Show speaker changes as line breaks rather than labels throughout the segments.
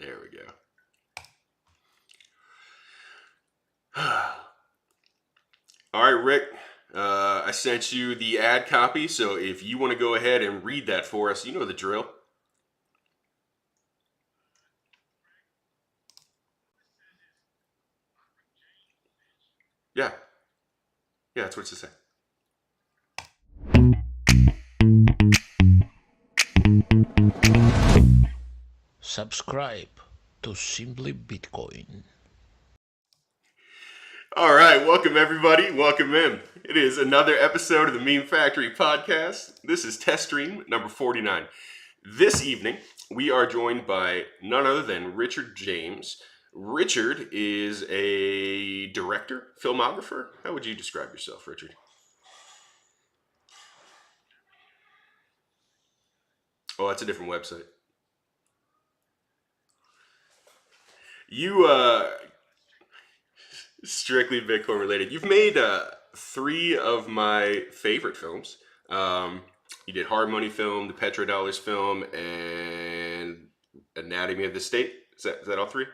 There we go. All right, Rick. I sent you the ad copy, so if you want to go ahead and read that for us, you know the drill. Yeah. Yeah, that's what you say.
Subscribe to Simply Bitcoin.
All right, welcome everybody. Welcome in. It is another episode of the Meme Factory podcast. This is test stream number 49. This evening, we are joined by none other than Richard James. Richard is a director, filmographer. How would you describe yourself, Richard? Oh, that's a different website. You, strictly Bitcoin related. You've made 3 of my favorite films. You did Hard Money film, the Petrodollars film, and Anatomy of the State. Is that all 3?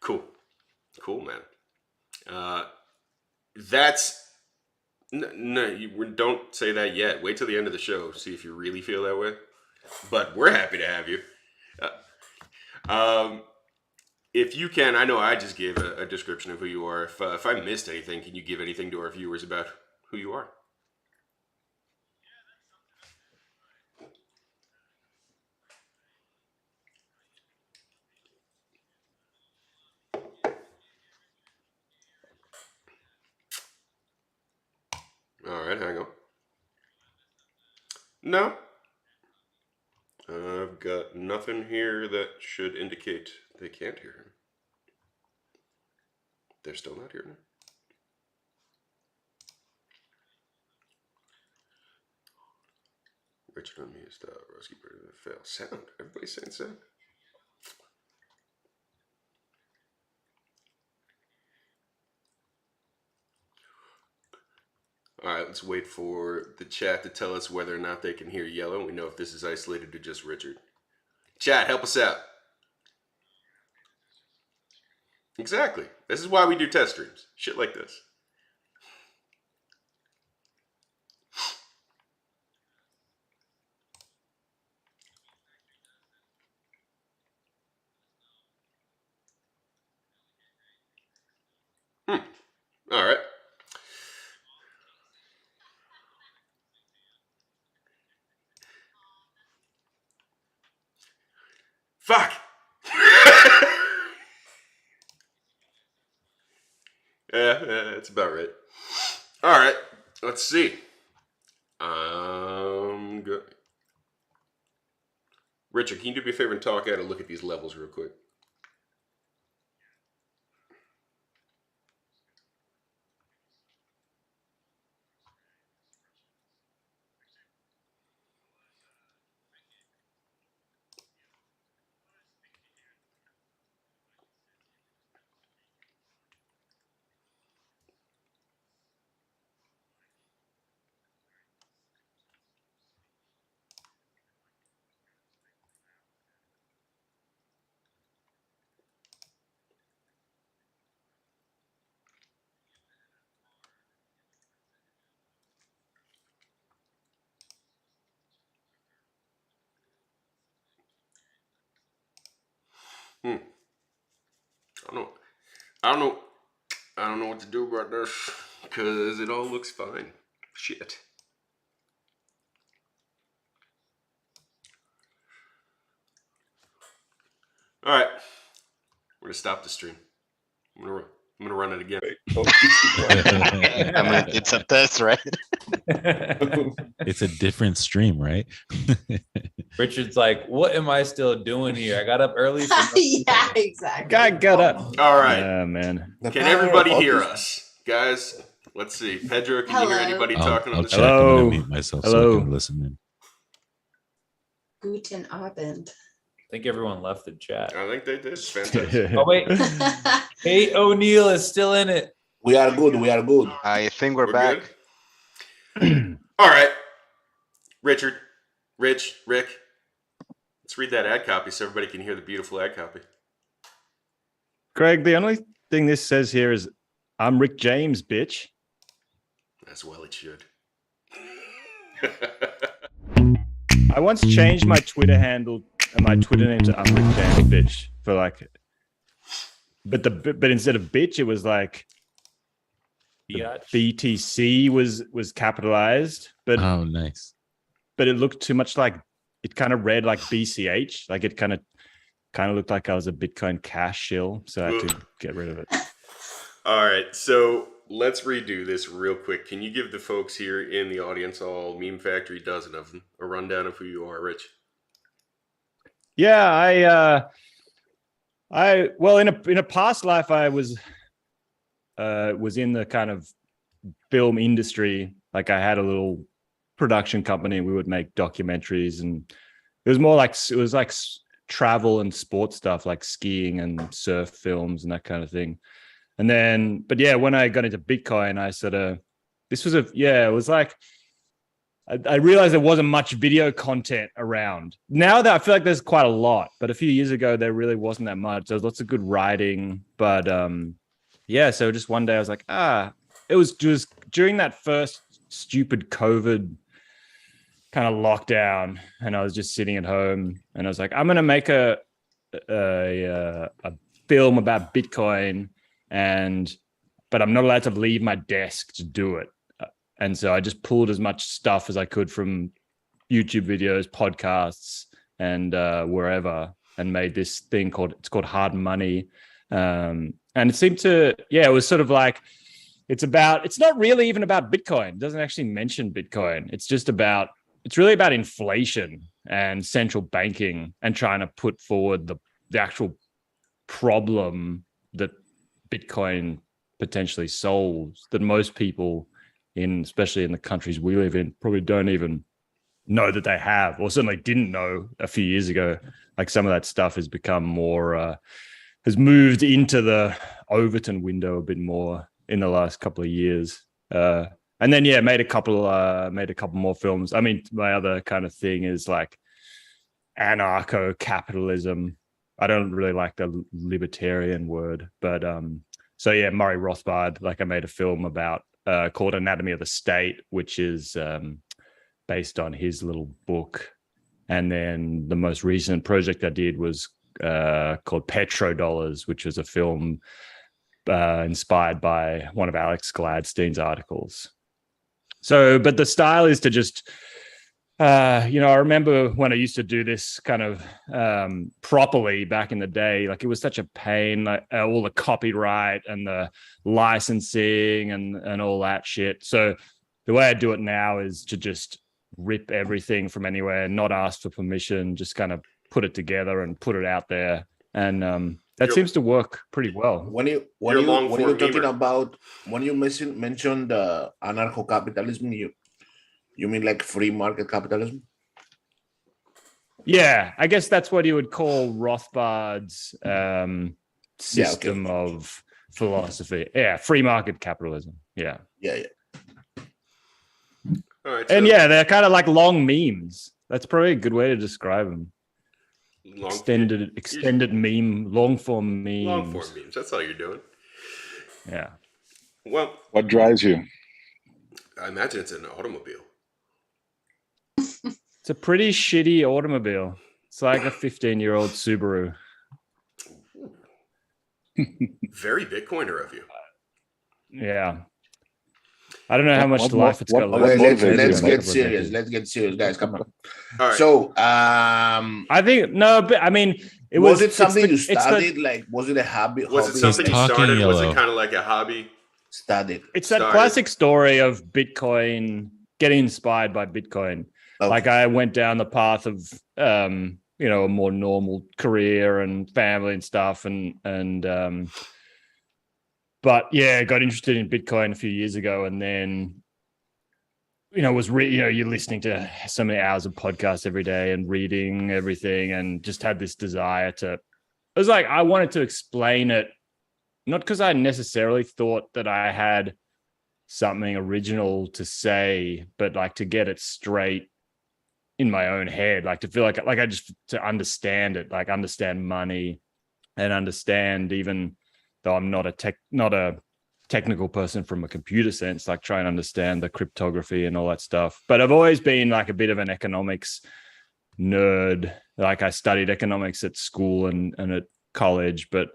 Cool, man. That's no. You don't say that yet. Wait till the end of the show. See if you really feel that way. But we're happy to have you. If you can, I know I just gave a description of who you are. If I missed anything, can you give anything to our viewers about who you are? All right, hang on. No, I've got nothing here that should indicate they can't hear him. They're still not hearing him. Richard on me is Roski fail. Sound. Everybody's saying sound. All right, let's wait for the chat to tell us whether or not they can hear yellow. We know if this is isolated to just Richard. Chat, help us out. Exactly. This is why we do test streams. Shit like this. All right. Fuck. Yeah, that's about right. All right. Let's see. Good. Richard, can you do me a favor and talk out and look at these levels real quick? I don't know what to do about this because it all looks fine. Shit. All right. We're gonna stop the stream. I'm gonna run it again.
I mean, it's a test, right?
It's a different stream, right?
Richard's like, what am I still doing here? I got up early.
Yeah, exactly.
Guy got up.
All right.
Yeah, man.
Can everybody hear us? Guys, let's see. Pedro, can you hear anybody talking on
I'll
the
check.
chat?
I'm
Hello.
gonna mute myself so
Hello.
I can listen in.
Guten Abend.
I think everyone left the chat.
I think they did. Fantastic.
Oh, wait. Kate O'Neill is still in it.
We are good.
I think we're back.
Good? All right. Richard, Rick, let's Let's read that ad copy so everybody can hear the beautiful ad copy.
Greg, the only thing this says here is, I'm Rick James, bitch.
As well it should.
I once changed my Twitter handle and my Twitter name to I'm Rick James, bitch, for like, but instead of bitch, it was like BTC was capitalized, but
Oh, nice.
but it looked too much like, it kind of read like BCH, like it kind of looked like I was a Bitcoin Cash shill, so I had to get rid of it.
All right, so let's redo this real quick. Can you give the folks here in the audience, all Meme Factory dozen of them, a rundown of who you are, Rich?
Yeah, well, in a past life, I was in the kind of film industry. Like I had a little production company. We would make documentaries, and it was more like travel and sports stuff, like skiing and surf films and that kind of thing. And then, but yeah, when I got into Bitcoin, I sort of, it was like, I realized there wasn't much video content around. Now that I feel like there's quite a lot, but a few years ago, there really wasn't that much. There was lots of good writing, but yeah, so just one day I was like, it was just during that first stupid COVID kind of lockdown, and I was just sitting at home, and I was like, I'm going to make a film about Bitcoin, but I'm not allowed to leave my desk to do it. And so I just pulled as much stuff as I could from YouTube videos, podcasts, and wherever, and made this thing called Hard Money. And it seemed to, it was sort of like, it's not really even about Bitcoin. It doesn't actually mention Bitcoin. It's really about inflation and central banking, and trying to put forward the actual problem that Bitcoin potentially solves, that most people especially in the countries we live in, probably don't even know that they have, or certainly didn't know a few years ago. Like some of that stuff has become more, has moved into the Overton window a bit more in the last couple of years. And then, made a couple more films. I mean, my other kind of thing is like anarcho-capitalism. I don't really like the libertarian word, but Murray Rothbard, like I made a film about called Anatomy of the State, which is based on his little book. And then the most recent project I did was called Petrodollars, which was a film inspired by one of Alex Gladstein's articles. So, but the style is to just, I remember when I used to do this kind of properly back in the day, like it was such a pain, like all the copyright and the licensing and all that shit. So the way I do it now is to just rip everything from anywhere, not ask for permission, just kind of put it together and put it out there. And that seems to work pretty well.
When you mentioned anarcho-capitalism, you mean like free market capitalism?
Yeah, I guess that's what you would call Rothbard's system of philosophy. Yeah, free market capitalism. Yeah.
All right,
and they're kind of like long memes. That's probably a good way to describe them. Extended meme, long form memes.
Long form memes. That's all you're doing.
Yeah.
Well,
what drives you?
I imagine it's an automobile.
It's a pretty shitty automobile. It's like a 15-year-old Subaru.
Very Bitcoiner of you.
Yeah. I don't know how much life it's got
left. Let's get serious. Let's get serious, guys. Come on. All right. So,
I think but I mean,
was it something you started? Like, was it a hobby?
Was it something you started? Yellow. Was it kind of like a hobby?
Started.
It's that classic story of Bitcoin, getting inspired by Bitcoin. Okay. Like I went down the path of, a more normal career and family and stuff, but got interested in Bitcoin a few years ago, and then, you're listening to so many hours of podcasts every day and reading everything, and just had this desire to. It was like I wanted to explain it, not because I necessarily thought that I had something original to say, but like to get it straight in my own head, like to feel like I just to understand it, like understand money and understand, even though I'm not a technical person from a computer sense, like try and understand the cryptography and all that stuff. But I've always been like a bit of an economics nerd. Like I studied economics at school and at college, but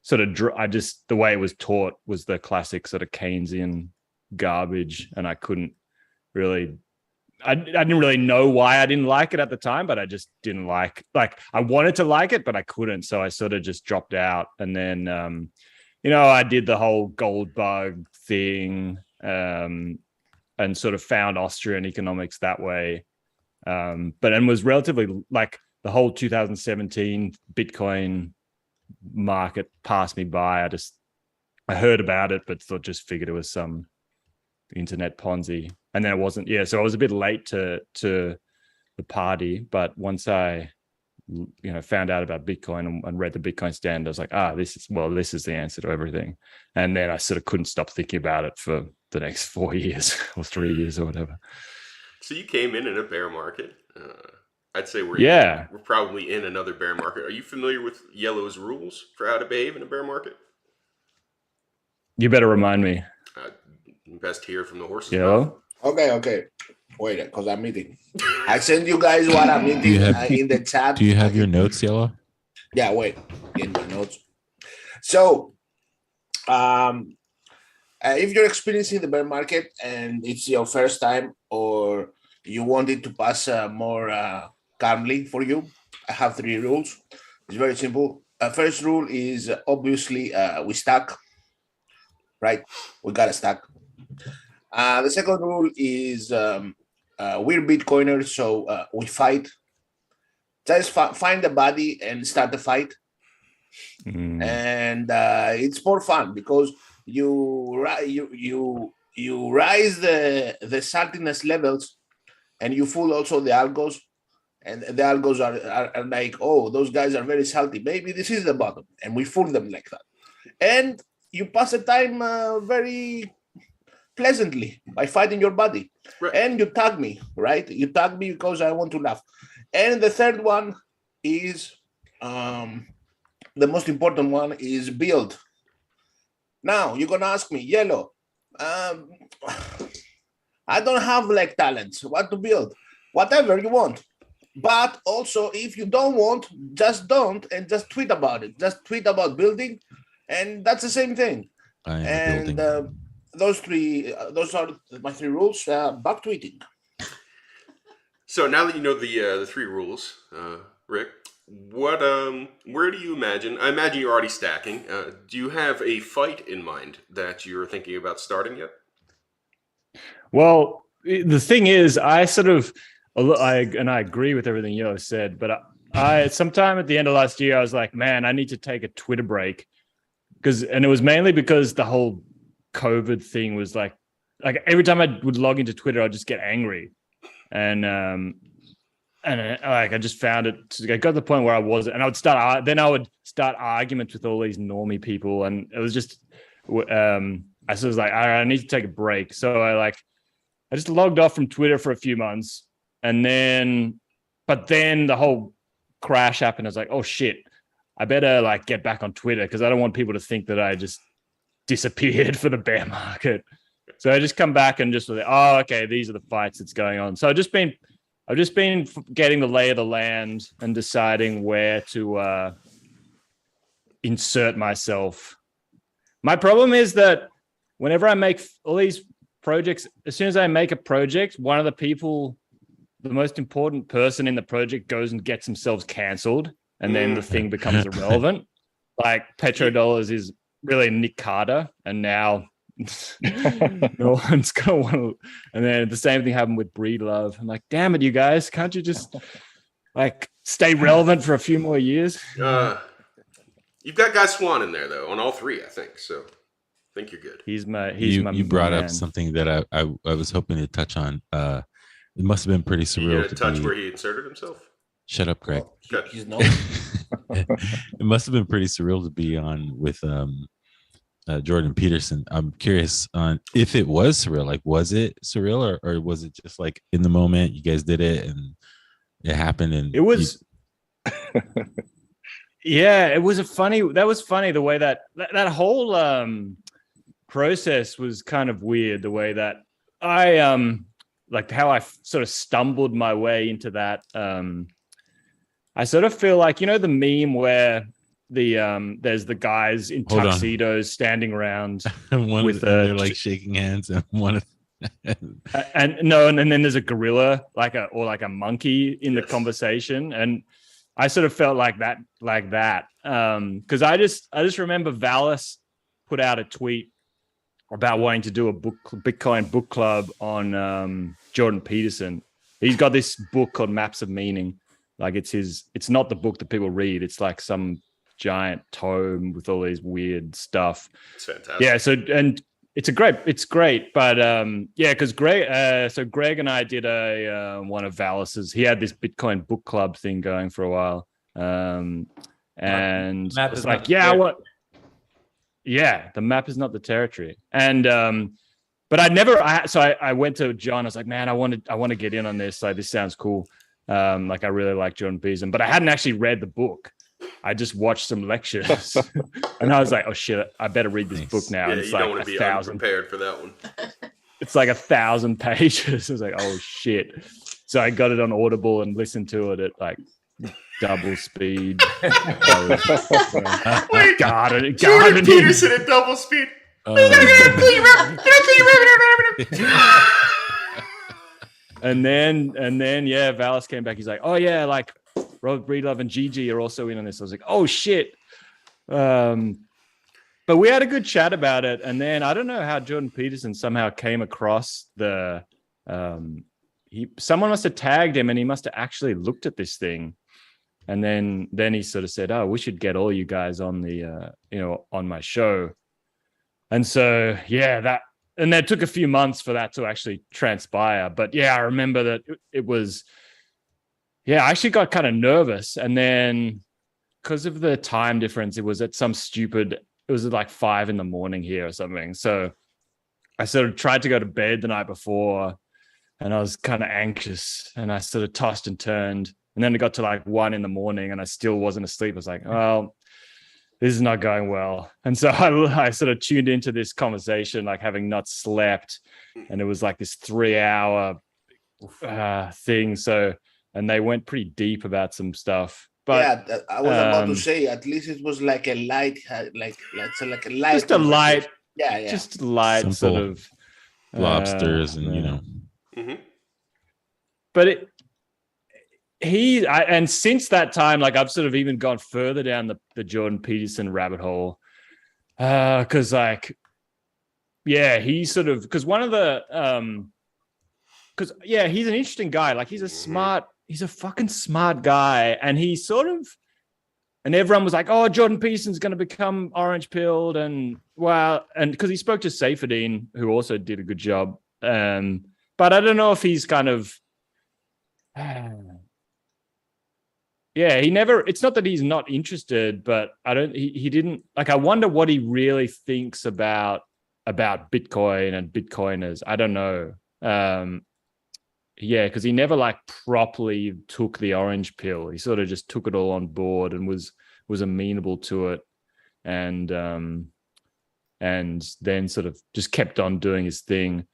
sort of the way it was taught was the classic sort of Keynesian garbage, and I couldn't really. I didn't really know why I didn't like it at the time, but I just didn't like I wanted to like it, but I couldn't. So I sort of just dropped out. And then, I did the whole gold bug thing and sort of found Austrian economics that way. But was relatively like the whole 2017 Bitcoin market passed me by. I heard about it, but just figured it was some internet Ponzi. And then it wasn't. Yeah, so I was a bit late to the party. But once I, found out about Bitcoin and read the Bitcoin Standard, I was like, this is the answer to everything. And then I sort of couldn't stop thinking about it for the next 4 years or 3 years or whatever.
So you came in a bear market. I'd say we're probably in another bear market. Are you familiar with Yellow's rules for how to behave in a bear market?
You better remind me.
Best hear from the horse's
Yellow?
mouth.
Okay. Wait, because I'm eating. I send you guys what I'm eating in the chat.
Do you have your notes, Yellow?
Yeah, wait. Get my notes. So, if you're experiencing the bear market and it's your first time, or you want it to pass more calmly for you, I have 3 rules. It's very simple. First rule is obviously we stack, right? We got to stack. The second rule is we're Bitcoiners, so we fight. Just find a body and start the fight. And it's more fun because you rise the saltiness levels, and you fool also the algos, and the algos are like, oh, those guys are very salty. Maybe this is the bottom, and we fool them like that. And you pass the time very pleasantly by fighting your body. Right. And you tag me, right? You tag me because I want to laugh. And the third one is the most important one is build. Now you're gonna ask me, Yellow, I don't have like talents, what to build, whatever you want. But also, if you don't want, just don't, and just tweet about it. Just tweet about building, and that's the same thing. And those are my 3 rules. Back tweeting.
So now that you know the 3 rules, Rick, what where do you imagine? I imagine you're already stacking. Do you have a fight in mind that you're thinking about starting yet?
Well, the thing is, I agree with everything Yo said, but I sometime at the end of last year, I was like, man, I need to take a Twitter break, and it was mainly because the whole COVID thing was like every time I would log into Twitter, I'd just get angry, and I just found it. I got to the point where I wasn't, and I would start arguments with all these normie people, and it was just, I was like, I need to take a break. So I just logged off from Twitter for a few months, but then the whole crash happened. I was like, oh shit, I better get back on Twitter because I don't want people to think that I just disappeared for the bear market. So I just come back and just like, oh, okay, these are the fights that's going on. So I've just been getting the lay of the land and deciding where to insert myself. My problem is that whenever I make all these projects, as soon as I make a project, one of the most important person in the project goes and gets themselves canceled, and then the thing becomes irrelevant. Like Petrodollars is really Nick Carter, and now no one's gonna want to. And then the same thing happened with Breedlove. I'm like, damn it, you guys, can't you just stay relevant for a few more years?
You've got Guy Swan in there though on all 3, I think. So I think you're good.
You brought up something that I was hoping to touch on. It must have been pretty surreal to touch
where he inserted himself.
Shut up, Greg.
Oh,
he's not.
It must have been pretty surreal to be on with Jordan Peterson. I'm curious on if it was surreal. Was it surreal, or was it just in the moment you guys did it, and it happened, and
It was. Yeah, it was that was funny the way that whole process was kind of weird, the way that I like how I sort of stumbled my way into that. I sort of feel like, you know, the meme where there's the guys in
Hold on.
tuxedos standing around
one
with
and they're like shaking hands, and one
and then there's a gorilla like a monkey in the conversation, and I sort of felt like that because I just remember Valis put out a tweet about wanting to do a Bitcoin book club on Jordan Peterson. He's got this book called Maps of Meaning. Like it's not the book that people read. It's like some giant tome with all these weird stuff.
It's fantastic.
Yeah. So, and it's great. But yeah, because Greg and I did one of Valis's. He had this Bitcoin book club thing going for a while. And
Map
it's
is
like,
not
yeah,
the
what? Yeah, the map is not the territory. And but I went to John. I was like, man, I want to get in on this. Like, this sounds cool. Like, I really like Jordan Peterson, but I hadn't actually read the book. I just watched some lectures, and I was like, oh shit, I better read this book now.
Yeah,
And it's
you
like
don't want to be unprepared for that one.
It's like 1,000 pages. I was like, oh shit. So I got it on Audible and listened to it at like double speed.
Wait,
Jordan
Peterson at double speed.
And then yeah, Valis came back. He's like, oh yeah, like Robert Breedlove and Gigi are also in on this. I was like, oh shit. But we had a good chat about it. And then I don't know how Jordan Peterson somehow came across someone must have tagged him, and he must have actually looked at this thing. And then he sort of said, oh, we should get all you guys on the on my show. And so yeah, and that took a few months for that to actually transpire. But yeah, I remember that it was, yeah, I actually got kind of nervous. And then because of the time difference, it was like 5 a.m. here or something. So I sort of tried to go to bed the night before, and I was kind of anxious, and I sort of tossed and turned. And then it got to like 1 a.m, and I still wasn't asleep. I was like, well, this is not going well. And so I sort of tuned into this conversation, like having not slept. And it was like this 3-hour thing. So, and they went pretty deep about some stuff. But
yeah, I was about to say, at least it was like a light, like a light.
Just a light.
Yeah.
Just light.
Simple
sort of
lobsters and, you know.
Mm-hmm.
But and since that time, like I've sort of even gone further down the Jordan Peterson rabbit hole. Cause like, yeah, he sort of, cause one of the, cause yeah, he's an interesting guy. Like he's a fucking smart guy. And he sort of, and everyone was like, oh, Jordan Peterson's going to become orange pilled. And wow. And cause he spoke to Seyfriedin, who also did a good job. But I don't know if he's kind of, yeah, it's not that he's not interested, but he didn't, like, I wonder what he really thinks about Bitcoin and Bitcoiners. I don't know. Yeah, because he never like properly took the orange pill. He sort of just took it all on board and was amenable to it. And then sort of just kept on doing his thing.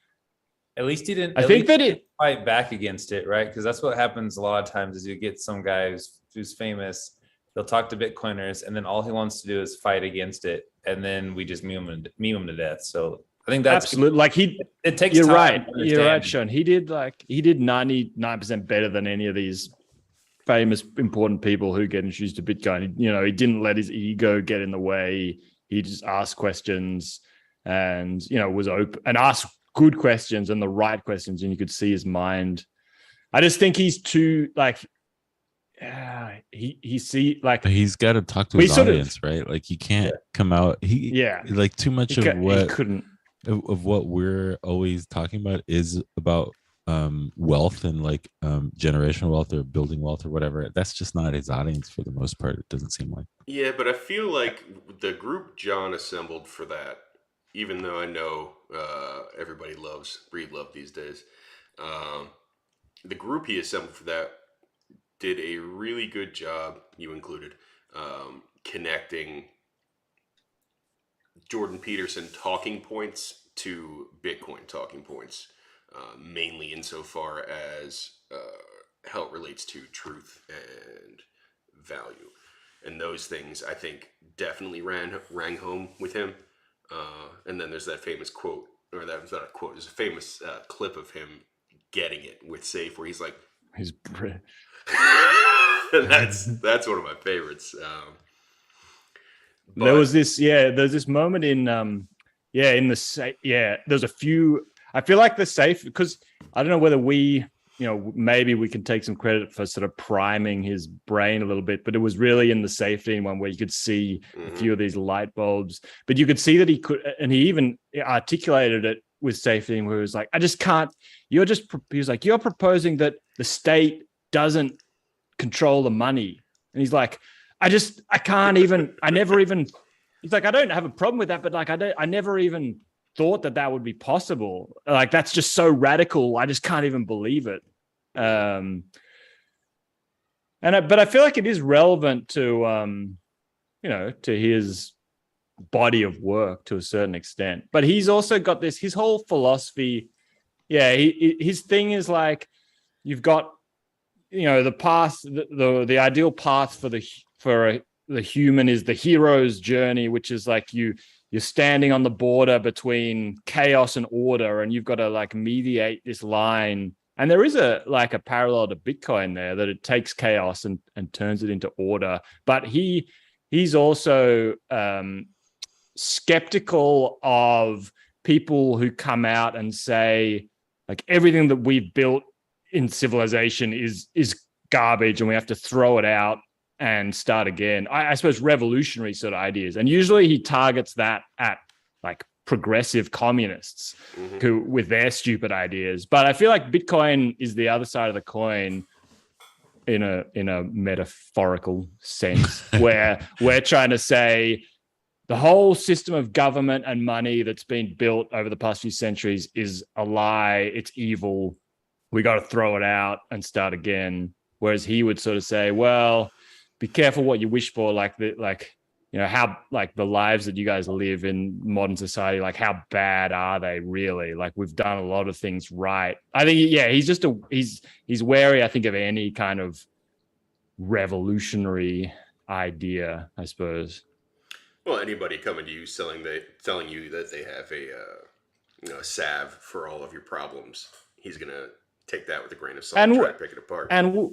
At least he didn't.
I think that
fight back against it, right? Because that's what happens a lot of times. Is you get some guy who's famous, they'll talk to Bitcoiners, and then all he wants to do is fight against it, and then we just meme him to death. So I think that's
absolutely like
it takes.
You're
time
right.
to
You're right,
understand.
Sean. He did 99% better than any of these famous, important people who get introduced to Bitcoin. He didn't let his ego get in the way. He just asked questions, and was open and asked good questions and the right questions, and you could see his mind. I just think he's too like
he's got to talk to his audience, right? Like he can't come out. Like too much of what we're always talking about is about wealth and like generational wealth or building wealth or whatever. That's just not his audience for the most part. It doesn't seem like.
Yeah, but I feel like the group John assembled for that, even though I know everybody loves Breedlove these days, the group he assembled for that did a really good job, you included, connecting Jordan Peterson talking points to Bitcoin talking points, mainly insofar as how it relates to truth and value. And those things, I think, definitely rang home with him. And then there's that famous quote, or that was not a quote, there's a famous clip of him getting it with Safe, where he's like,
He's
that's one of my favorites.
There's this moment in there's a few. I feel like the Safe, because I don't know whether maybe we can take some credit for sort of priming his brain a little bit, but it was really in the safety one where you could see a few of these light bulbs, but you could see that he could, and he even articulated it with safety, where he was like, I just can't, he was like, you're proposing that the state doesn't control the money. And he's like, I never even, he's like, I don't have a problem with that, but like, I never even thought that would be possible. Like, that's just so radical. I just can't even believe it. But I feel like it is relevant to, to his body of work to a certain extent. But he's also got his whole philosophy. Yeah. His thing is like, you've got, the path, the ideal path for the human is the hero's journey, which is like you're standing on the border between chaos and order, and you've got to like mediate this line. And there is a parallel to Bitcoin there, that it takes chaos and turns it into order. But he's also skeptical of people who come out and say, like, everything that we've built in civilization is garbage and we have to throw it out and start again. I suppose revolutionary sort of ideas. And usually he targets that at like progressive communists who with their stupid ideas. But I feel like Bitcoin is the other side of the coin in a metaphorical sense, where we're trying to say the whole system of government and money that's been built over the past few centuries is a lie. It's evil. We got to throw it out and start again. Whereas he would sort of say, well, be careful what you wish for. How like the lives that you guys live in modern society, like how bad are they really? Like, we've done a lot of things right. I think, he's wary, I think, of any kind of revolutionary idea, I suppose.
Well, anybody coming to you telling you that they have a salve for all of your problems, he's gonna take that with a grain of salt and try to pick it apart.
And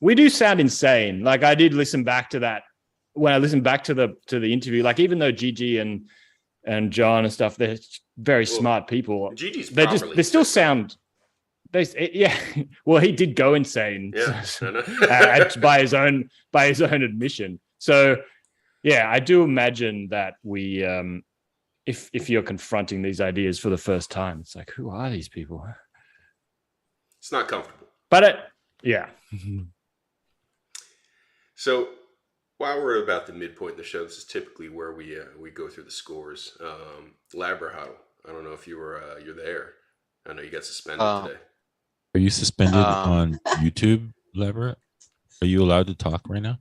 we do sound insane. Like, I did listen back to that when I listened back to the interview. Like, even though Gigi and John and stuff, they're very smart people.
Gigi's
they still sound. Well, he did go insane.
Yeah,
by his own admission. So, yeah, I do imagine that we, if you're confronting these ideas for the first time, it's like, who are these people?
It's not comfortable.
But
So, while we're about the midpoint in the show, this is typically where we go through the scores. Labrahow, I don't know if you're there. I know you got suspended today.
Are you suspended on YouTube, Labra? Are you allowed to talk right now?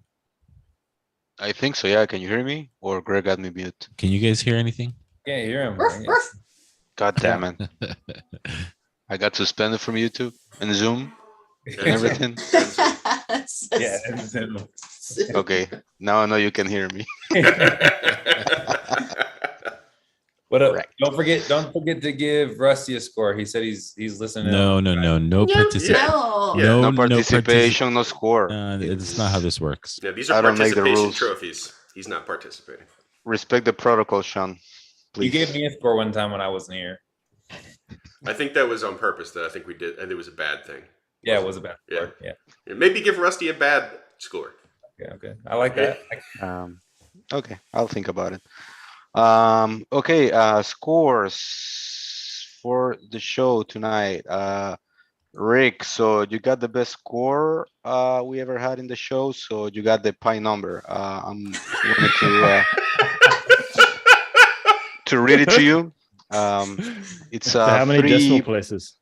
I think so, yeah. Can you hear me? Or Greg got me mute.
Can you guys hear anything?
Can't hear him.
God damn it. I got suspended from YouTube and Zoom and everything.
Yeah.
Okay, now I know you can hear me.
What up? Don't forget to give Rusty a score. He said he's listening.
No
participation, no score.
It's not how this works.
Yeah, these are participation trophies. He's not participating.
Respect the protocol, Sean. Please.
You gave me a score one time when I wasn't here.
I think that was on purpose. That I think we did, and it was a bad thing.
Yeah, it was a bad score. Yeah.
Maybe give Rusty a bad score.
Okay. I like that.
Okay, I'll think about it. Okay, scores for the show tonight. Rick, so you got the best score we ever had in the show, so you got the pi number. I'm going to read it to you. It's
so how many decimal places?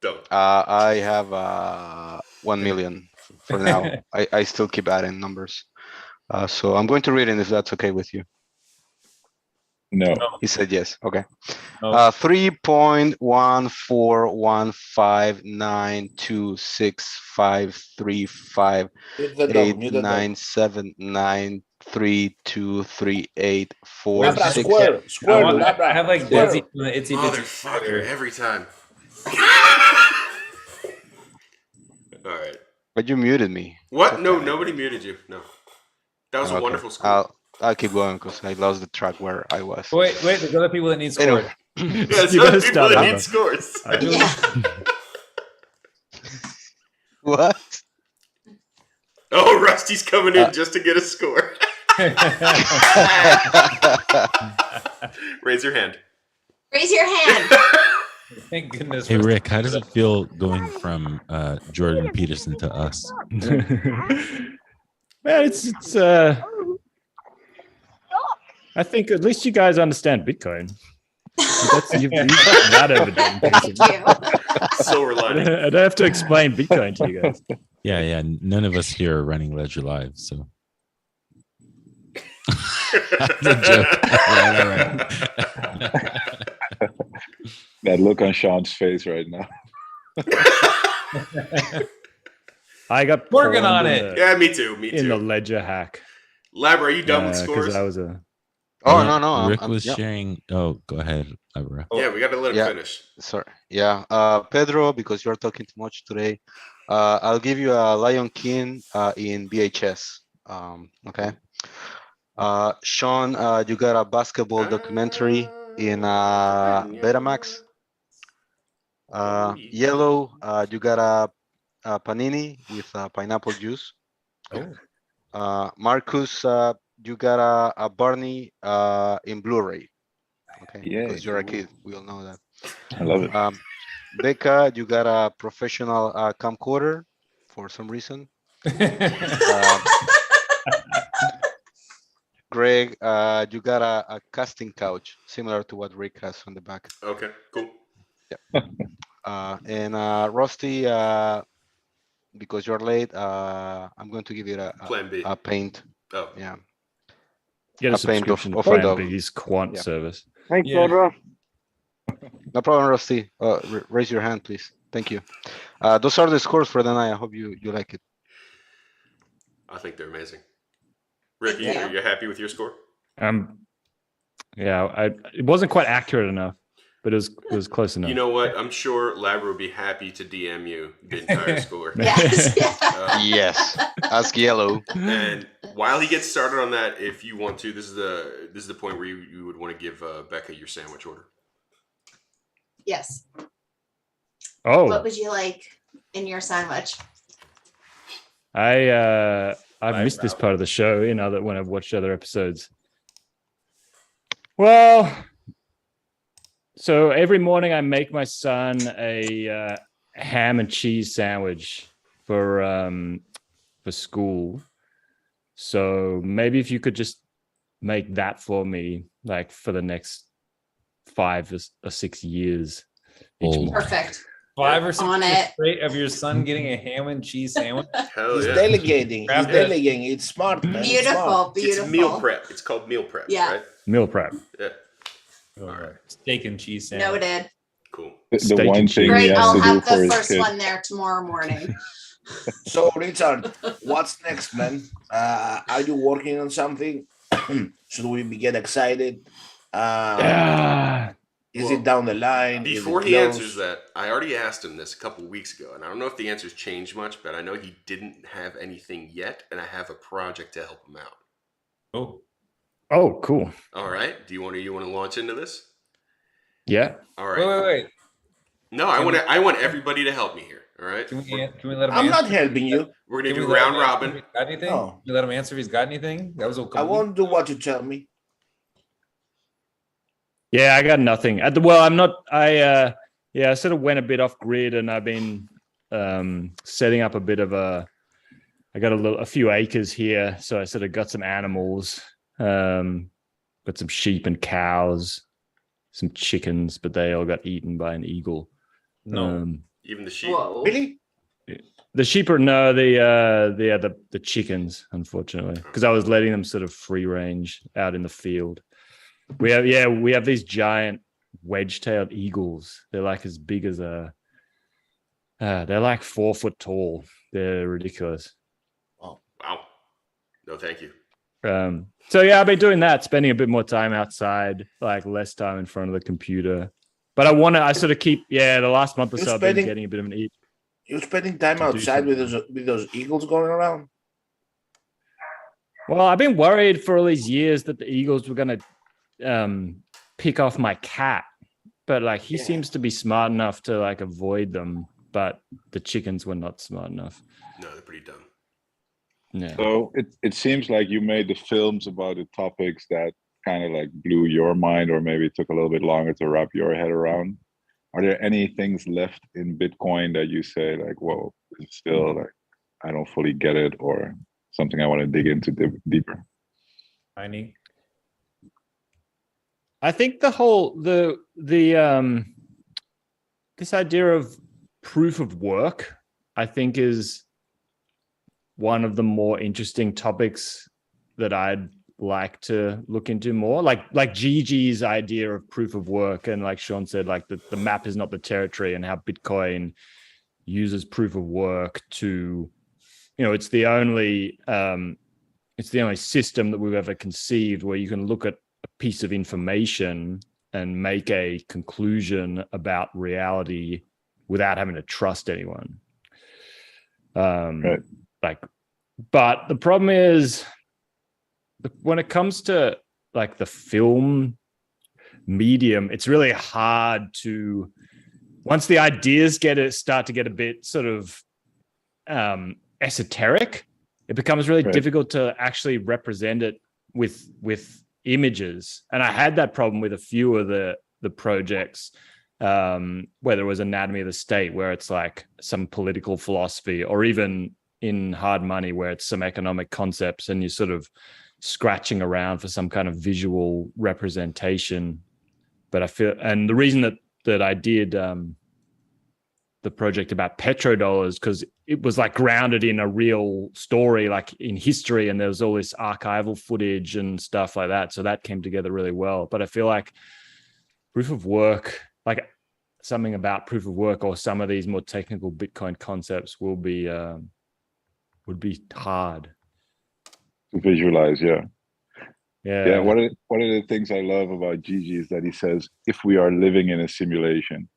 Don't.
I have 1 million for now. I still keep adding numbers. So I'm going to read it if that's okay with you.
No.
He said yes. Okay.
No.
3.14159265358
Mute the dog. Mute the dog.
979323846.
Labra, square.
I,
Square,
want,
Labra.
I have like
square.
Desi from the Itsy Bitsy
Motherfucker,
Spider.
every time. All right.
But you muted me.
What? No, nobody muted you. No. That was a
Okay.
wonderful score.
I'll keep going because I lost the track where I was.
Wait, there's other people that need scores.
Anyway.
Yeah, it's
You
other
better
people
start
that
over.
need scores.
Yeah.
What?
Oh, Rusty's coming in just to get a score. Raise your hand.
Raise your hand.
Thank goodness.
Hey
Rusty.
Rick, how does it feel going from Jordan Peterson to us?
Man, it's I think at least you guys understand Bitcoin. You've got that over Jordan Peterson.
Thank you.
Silver lining.
I don't have to explain Bitcoin to you guys.
Yeah. None of us here are running Ledger Live, so. That's a joke. All right.
That look on Sean's face right now.
I got
Working
pawned
on
in
it.
the-
Yeah, me too. Me
in the
too.
Ledger hack.
Lab, are you done with
Because
scores?
I was a
Oh, no.
Rick was
yeah.
sharing. Oh, go ahead, Labra.
Yeah, we got to let him
Yeah.
finish.
Sorry. Yeah. Pedro, because you're talking too much today, I'll give you a Lion King in VHS. Okay. Sean, you got a basketball documentary in Betamax. Yellow, you got a panini with pineapple juice. Marcus, you got a Barney in Blu-ray. Okay,
Yay.
because you're a kid, we all know that.
I love it.
Becca, you got a professional camcorder for some reason. Greg, you got a casting couch similar to what Rick has on the back.
Okay, cool.
And Rusty, because you're late, I'm going to give you
Plan B.
a paint.
Oh,
Yeah.
get a
A paint of-
subscription
of
to
a
Plan
dog.
B's quant
Yeah.
service.
Thanks,
Yeah.
Pedro.
No problem, Rusty. Raise your hand, please. Thank you. Those are the scores for the night. I hope you like it.
I think they're amazing. Rick,
Thank
are you happy with your score?
Yeah, it wasn't quite accurate enough, but it was close enough.
You know what? I'm sure Labra would be happy to DM you the entire score.
Yes. Yeah.
Yes. Ask Yellow.
And while he gets started on that, if you want to, this is the point where you would want to give Becca your sandwich order.
Yes.
Oh,
What would you like in your sandwich?
I've missed this part of the show, when I've watched other episodes. Well, so every morning I make my son a ham and cheese sandwich for school. So maybe if you could just make that for me, like for the next 5 or 6 years. Each
Oh.
morning.
Perfect.
5 or 6
On
years
it.
straight of your son getting a ham and cheese sandwich.
Hell
He's
yeah.
delegating. He's
Grab it.
delegating. It's smart, man. It's smart.
Beautiful. Beautiful.
It's meal prep. It's called meal prep,
Yeah.
right?
Meal prep.
Yeah.
All right. Steak and cheese sandwich.
Noted.
Cool.
The
Steak
one
and
thing
Great.
he has
I'll
to do
have
for
the
his
first
kid.
one there tomorrow morning.
So, Richard, what's next, man? Are you working on something? Should we get excited? Is
Well,
it down the line? Is
Before
it
he
close?
answers that, I already asked him this a couple weeks ago, and I don't know if the answer's changed much, but I know he didn't have anything yet, and I have a project to help him out.
Oh, cool.
All right. Do you want to launch into this?
Yeah.
All right.
Wait.
No, I want everybody to help me here. All right.
Can we let him
I'm
answer?
not helping you.
We're gonna
Can
do
we let
round
him answer if
robin.
he's got anything?
No.
Can we let him answer if he's got anything? That was okay.
I won't do what you tell me.
Yeah, I got nothing. I'm not. I sort of went a bit off grid, and I've been setting up a bit of a. I got a few acres here, so I sort of got some animals. Got some sheep and cows, some chickens, but they all got eaten by an eagle.
No.
Even the sheep.
Whoa.
Really?
The sheep are the chickens, unfortunately, because I was letting them sort of free range out in the field. We have these giant wedge-tailed eagles. They're like as big as they're like 4 foot tall. They're ridiculous.
Wow. No, thank you.
So yeah, I've been doing that, spending a bit more time outside, like less time in front of the computer. But I sort of keep, the last month or so I've been getting a bit of an itch.
You're spending time outside with those eagles going around?
Well, I've been worried for all these years that the eagles were going to pick off my cat, but like he seems to be smart enough to like avoid them, but the chickens were not smart enough.
No, they're pretty dumb.
Yeah.
So it seems like you made the films about the topics that kind of like blew your mind, or maybe took a little bit longer to wrap your head around. Are there any things left in Bitcoin that you say like, whoa, it's still like, I don't fully get it, or something I want to dig into deeper?
Tiny.
I think the this idea of proof of work, I think, is one of the more interesting topics that I'd like to look into more, like Gigi's idea of proof of work, and like Sean said, like the map is not the territory, and how Bitcoin uses proof of work to, it's the only system that we've ever conceived where you can look at a piece of information and make a conclusion about reality without having to trust anyone.
Right.
But the problem is, when it comes to like the film medium, it's really hard to, once the ideas start to get a bit sort of esoteric, it becomes really difficult to actually represent it with images. And I had that problem with a few of the projects, whether it was Anatomy of the State, where it's like some political philosophy, or even in Hard Money, where it's some economic concepts, and you're sort of scratching around for some kind of visual representation. But I feel, and the reason that I did the project about petrodollars, because it was like grounded in a real story, like in history, and there was all this archival footage and stuff like that. So that came together really well. But I feel like proof of work, like something about proof of work, or some of these more technical Bitcoin concepts would be hard
To visualize, yeah. One of the things I love about Gigi is that he says, if we are living in a simulation,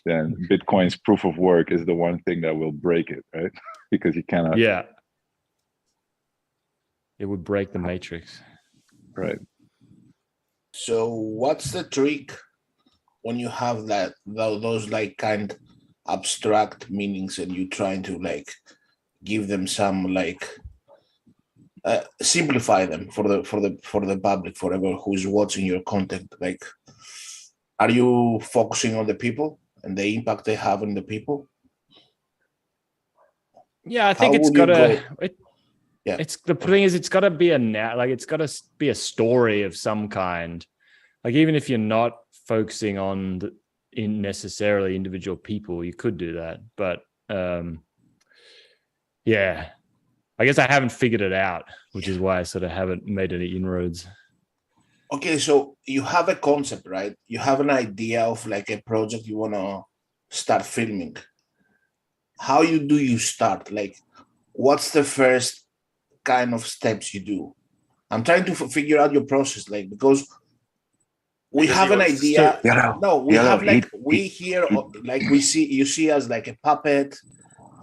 then Bitcoin's proof of work is the one thing that will break it, right? Because you cannot.
Yeah. It would break the matrix.
Right.
So what's the trick when you have those like kind abstract meanings, and you trying to like give them some like simplify them for the public, for everyone who's watching your content? Like, are you focusing on the people and the impact they have on the people?
Yeah, I think it's the thing is, it's got to be it's got to be a story of some kind. Like, even if you're not focusing on necessarily individual people, you could do that. But yeah, I guess I haven't figured it out, which is why I sort of haven't made any inroads.
Okay, so you have a concept, right? You have an idea of like a project you want to start filming. How do you start? Like, what's the first kind of steps you do? I'm trying to figure out your process, like, because we have an idea. We hear, like, you see us like a puppet,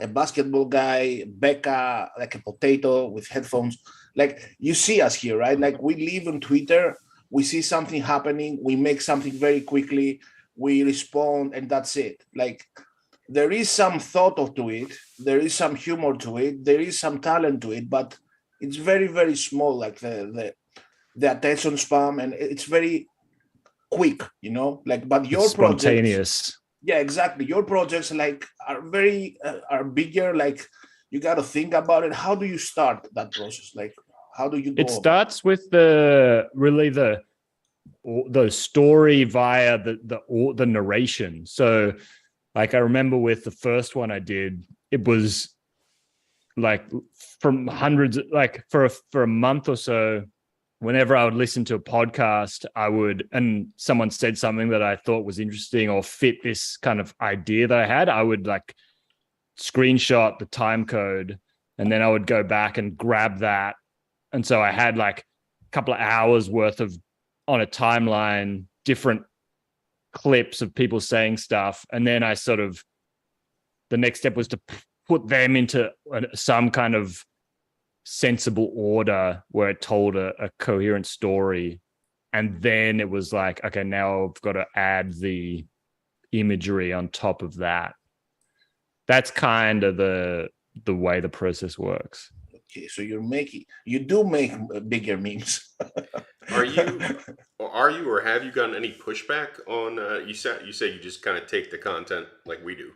a basketball guy, Becca, like a potato with headphones. Like, you see us here, right? Like, we live on Twitter. We see something happening. We make something very quickly. We respond, and that's it. Like, there is some thought to it. There is some humor to it. There is some talent to it, but it's very, very small, like the attention span, and it's very quick, like, but your
spontaneous
projects, yeah, exactly, your projects like are very are bigger, like you got to think about it. How do you start that process? Like, how do you go?
It starts with the story via the narration. So Like I remember with the first one I did, it was like from hundreds, like for a month or so, whenever I would listen to a podcast, and someone said something that I thought was interesting or fit this kind of idea that I had, I would like screenshot the time code, and then I would go back and grab that. And so I had like a couple of hours worth of on a timeline, different clips of people saying stuff. And then the next step was to put them into some kind of sensible order where it told a coherent story. And then it was like, okay, now I've got to add the imagery on top of that. That's kind of the way the process works.
Okay, so you do make bigger memes.
Are you or have you gotten any pushback on? You say you just kind of take the content like we do.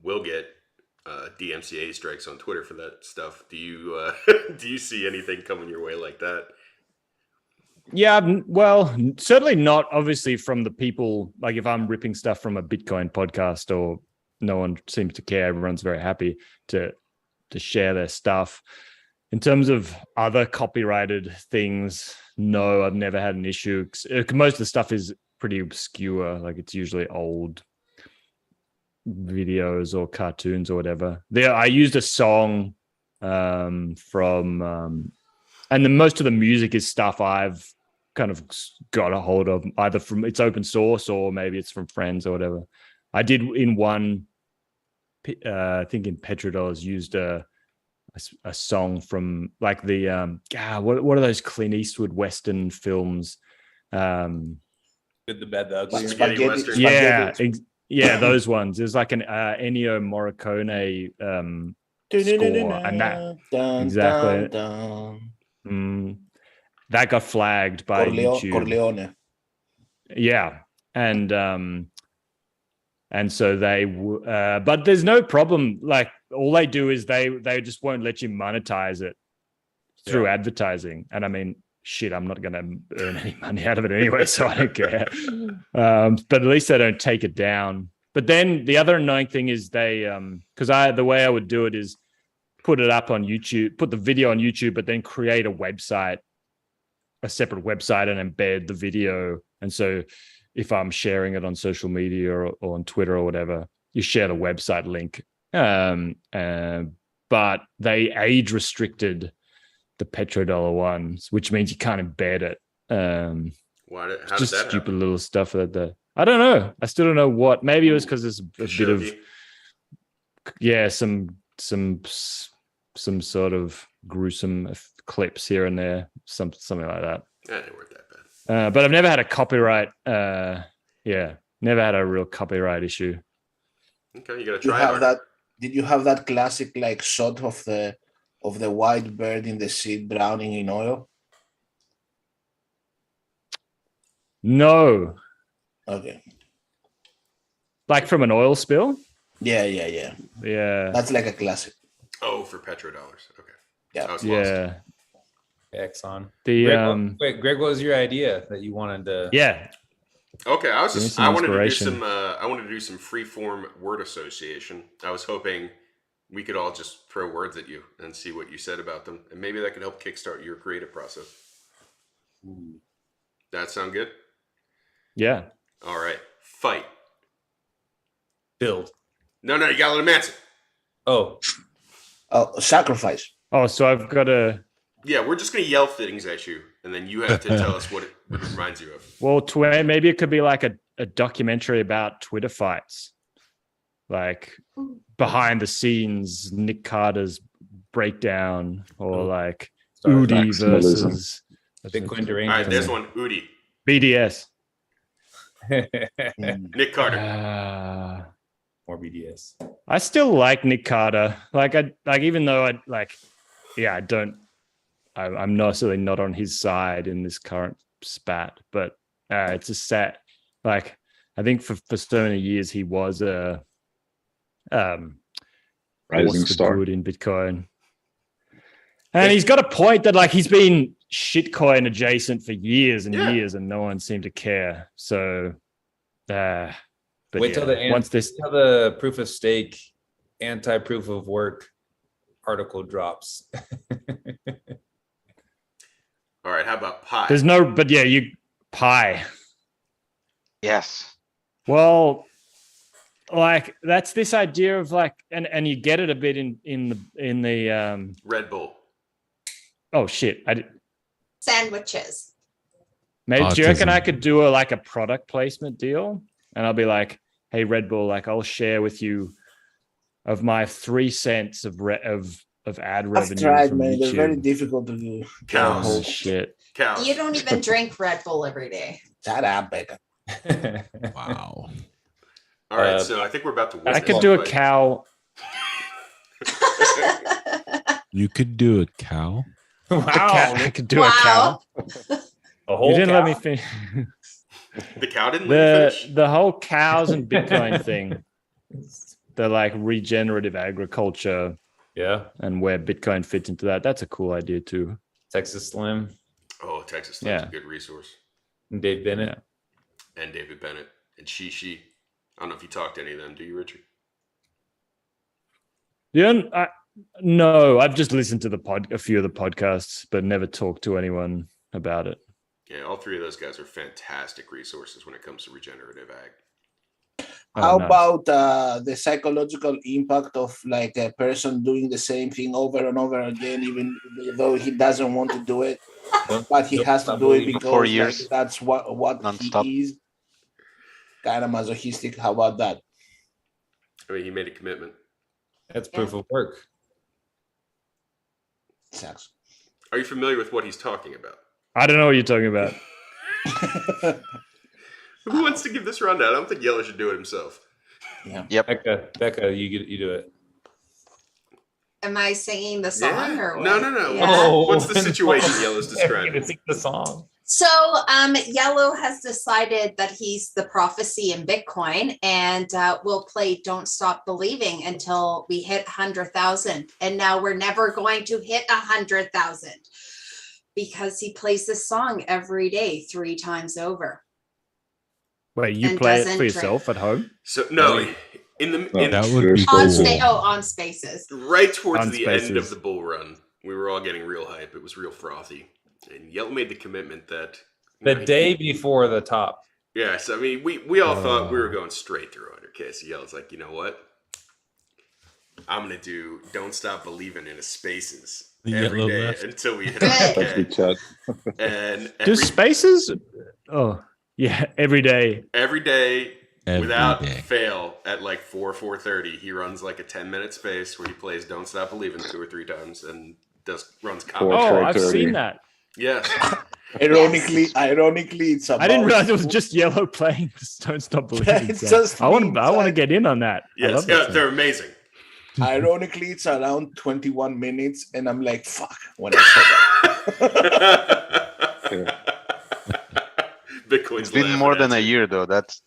We'll get DMCA strikes on Twitter for that stuff. Do you do you see anything coming your way like that?
Yeah, well, certainly not obviously from the people, like if I'm ripping stuff from a Bitcoin podcast or no one seems to care, everyone's very happy to share their stuff. In terms of other copyrighted things, no, I've never had an issue. Most of the stuff is pretty obscure, like it's usually old videos or cartoons or whatever. I used a song from and most of the music is stuff I've kind of got a hold of, either from it's open source or maybe it's from friends or whatever. I did in one, I think in Petrodollars, used a song from like the what are those Clint Eastwood Western films?
Good, the Bad, the Ugly.
Spaghetti Western.
Yeah, those ones. There's like an Ennio Morricone score, and that exactly. That got flagged by YouTube.
Corleone.
Yeah, and so they but there's no problem. Like all they do is they just won't let you monetize it through advertising. And I mean, shit, I'm not going to earn any money out of it anyway, so I don't care. But at least they don't take it down. But then the other annoying thing is they because the way I would do it is put it up on YouTube, put the video on YouTube, but then create a separate website and embed the video. And so if I'm sharing it on social media or on Twitter or whatever, you share the website link. But they age restricted the petrodollar ones, which means you can't embed it. How just stupid happen? Little stuff that I don't know. I still don't know what. Maybe it was because there's a bit of some sort of gruesome clips here and there, something like that.
That didn't work that bad.
But I've never had a copyright. Never had a real copyright issue.
Okay, you gotta try that.
Did you have that classic like shot of the white bird in the sea drowning in oil?
No.
Okay.
Like from an oil spill?
Yeah. That's like a classic.
Oh, for petrodollars. Okay.
Yeah.
Yeah.
Exxon.
Greg,
what was your idea that you wanted to?
Yeah.
Okay, I wanted to do some free form word association. I was hoping we could all just throw words at you and see what you said about them, and maybe that could help kickstart your creative process. That sound good?
Yeah.
All right. Fight.
Build.
No, you gotta let him answer.
Oh,
sacrifice.
Oh, so I've got to.
Yeah, we're just gonna yell things at you, and then you have to tell us what it reminds you of.
Well, maybe it could be like a documentary about Twitter fights, like behind the scenes, Nick Carter's breakdown, or like Udi versus
Bitcoin derangement.
All right, there's one. Udi.
BDS.
Nick Carter.
More BDS.
I still like Nick Carter. Even though I'm necessarily not on his side in this current spat, but it's a set. Like, I think for so many years he was a
rising star
in Bitcoin, and he's got a point that like he's been shitcoin adjacent for years and years, and no one seemed to care. So, but But
Wait till the proof of stake, anti-proof of work article drops.
All right, how about pi?
There's no, but yeah, pi.
Yes.
Well, like that's this idea of like, and you get it a bit in the
Red Bull.
Oh shit!
Sandwiches.
Maybe do you reckon
Autism.
I could do a product placement deal, and I'll be like, "Hey, Red Bull, like I'll share with you of my 3 cents of ad revenue."
I've tried,
from
man. They're
YouTube."
very difficult to do.
Cows.
Oh shit!
Cows.
You don't even drink Red Bull every day.
Shut up, Becca.
Wow.
All right, so I think we're about to win.
I
this
could do a
fight.
cow.
You could do a cow.
I could do a
Wow.
cow.
A whole
You didn't
cow?
let me finish.
The cow didn't let you finish.
The whole cows and Bitcoin thing. The like regenerative agriculture
Yeah,
and where Bitcoin fits into that. That's a cool idea too.
Texas Slim
Oh, Texas Slim's
Yeah.
a good resource.
and Dave Bennett.
And David Bennett and She. I don't know if you talked to any of them, do you, Richard?
Yeah, no, I've just listened to a few of the podcasts, but never talked to anyone about it.
Yeah, all three of those guys are fantastic resources when it comes to regenerative ag.
How
nice.
about the psychological impact of like a person doing the same thing over and over again, even though he doesn't want to do it, but he has to do it because
4 years.
like, that's what
Non-stop.
he is. Kind of masochistic. How about that?
I mean, he made a commitment.
That's proof of work.
Sucks.
Are you familiar with what he's talking about?
I don't know what you're talking about.
Who wants to give this rundown? I don't think Yellow should do it himself.
Yep.
Becca, you do it.
Am I singing the song or what?
No.
Yeah.
What's the situation Yellow's describing?
Sing the song.
So Yellow has decided that he's the prophecy in Bitcoin, and we'll play Don't Stop Believing until we hit 100,000. And now we're never going to hit 100,000 because he plays this song every day 3 times over.
Wait, you
And
play it
doesn't
for yourself at home?
So no,
That would be
On,
cool.
on Spaces.
right towards
On
the end
Spaces.
of the bull run, we were all getting real hype. It was real frothy, and Yellow made the commitment that
The day before the top.
Yes, I mean we all thought we were going straight through 100K. So Yellow's like, you know what? I'm gonna do Don't Stop Believing in a Spaces
The
every
Yellow
day
left.
until we hit
That's
$100K.
good chat.
And
Do spaces? Oh, yeah, every day.
every day,
Every
without
day.
fail, at like 4:30, he runs like a 10-minute space where he plays Don't Stop Believing 2 or 3 times and runs comedy.
Oh, I've seen that.
Yes.
Ironically, it's about.
I didn't realize it was just Yellow playing Don't Stop Believing.
It's
So
just
I want
me
to
inside.
get in on that. I
Yes,
love that song.
they're amazing.
Ironically, it's around 21 minutes, and I'm like, fuck, when I said that.
Bitcoin's
It's been
laughing
more
at
than a
you.
year though. That's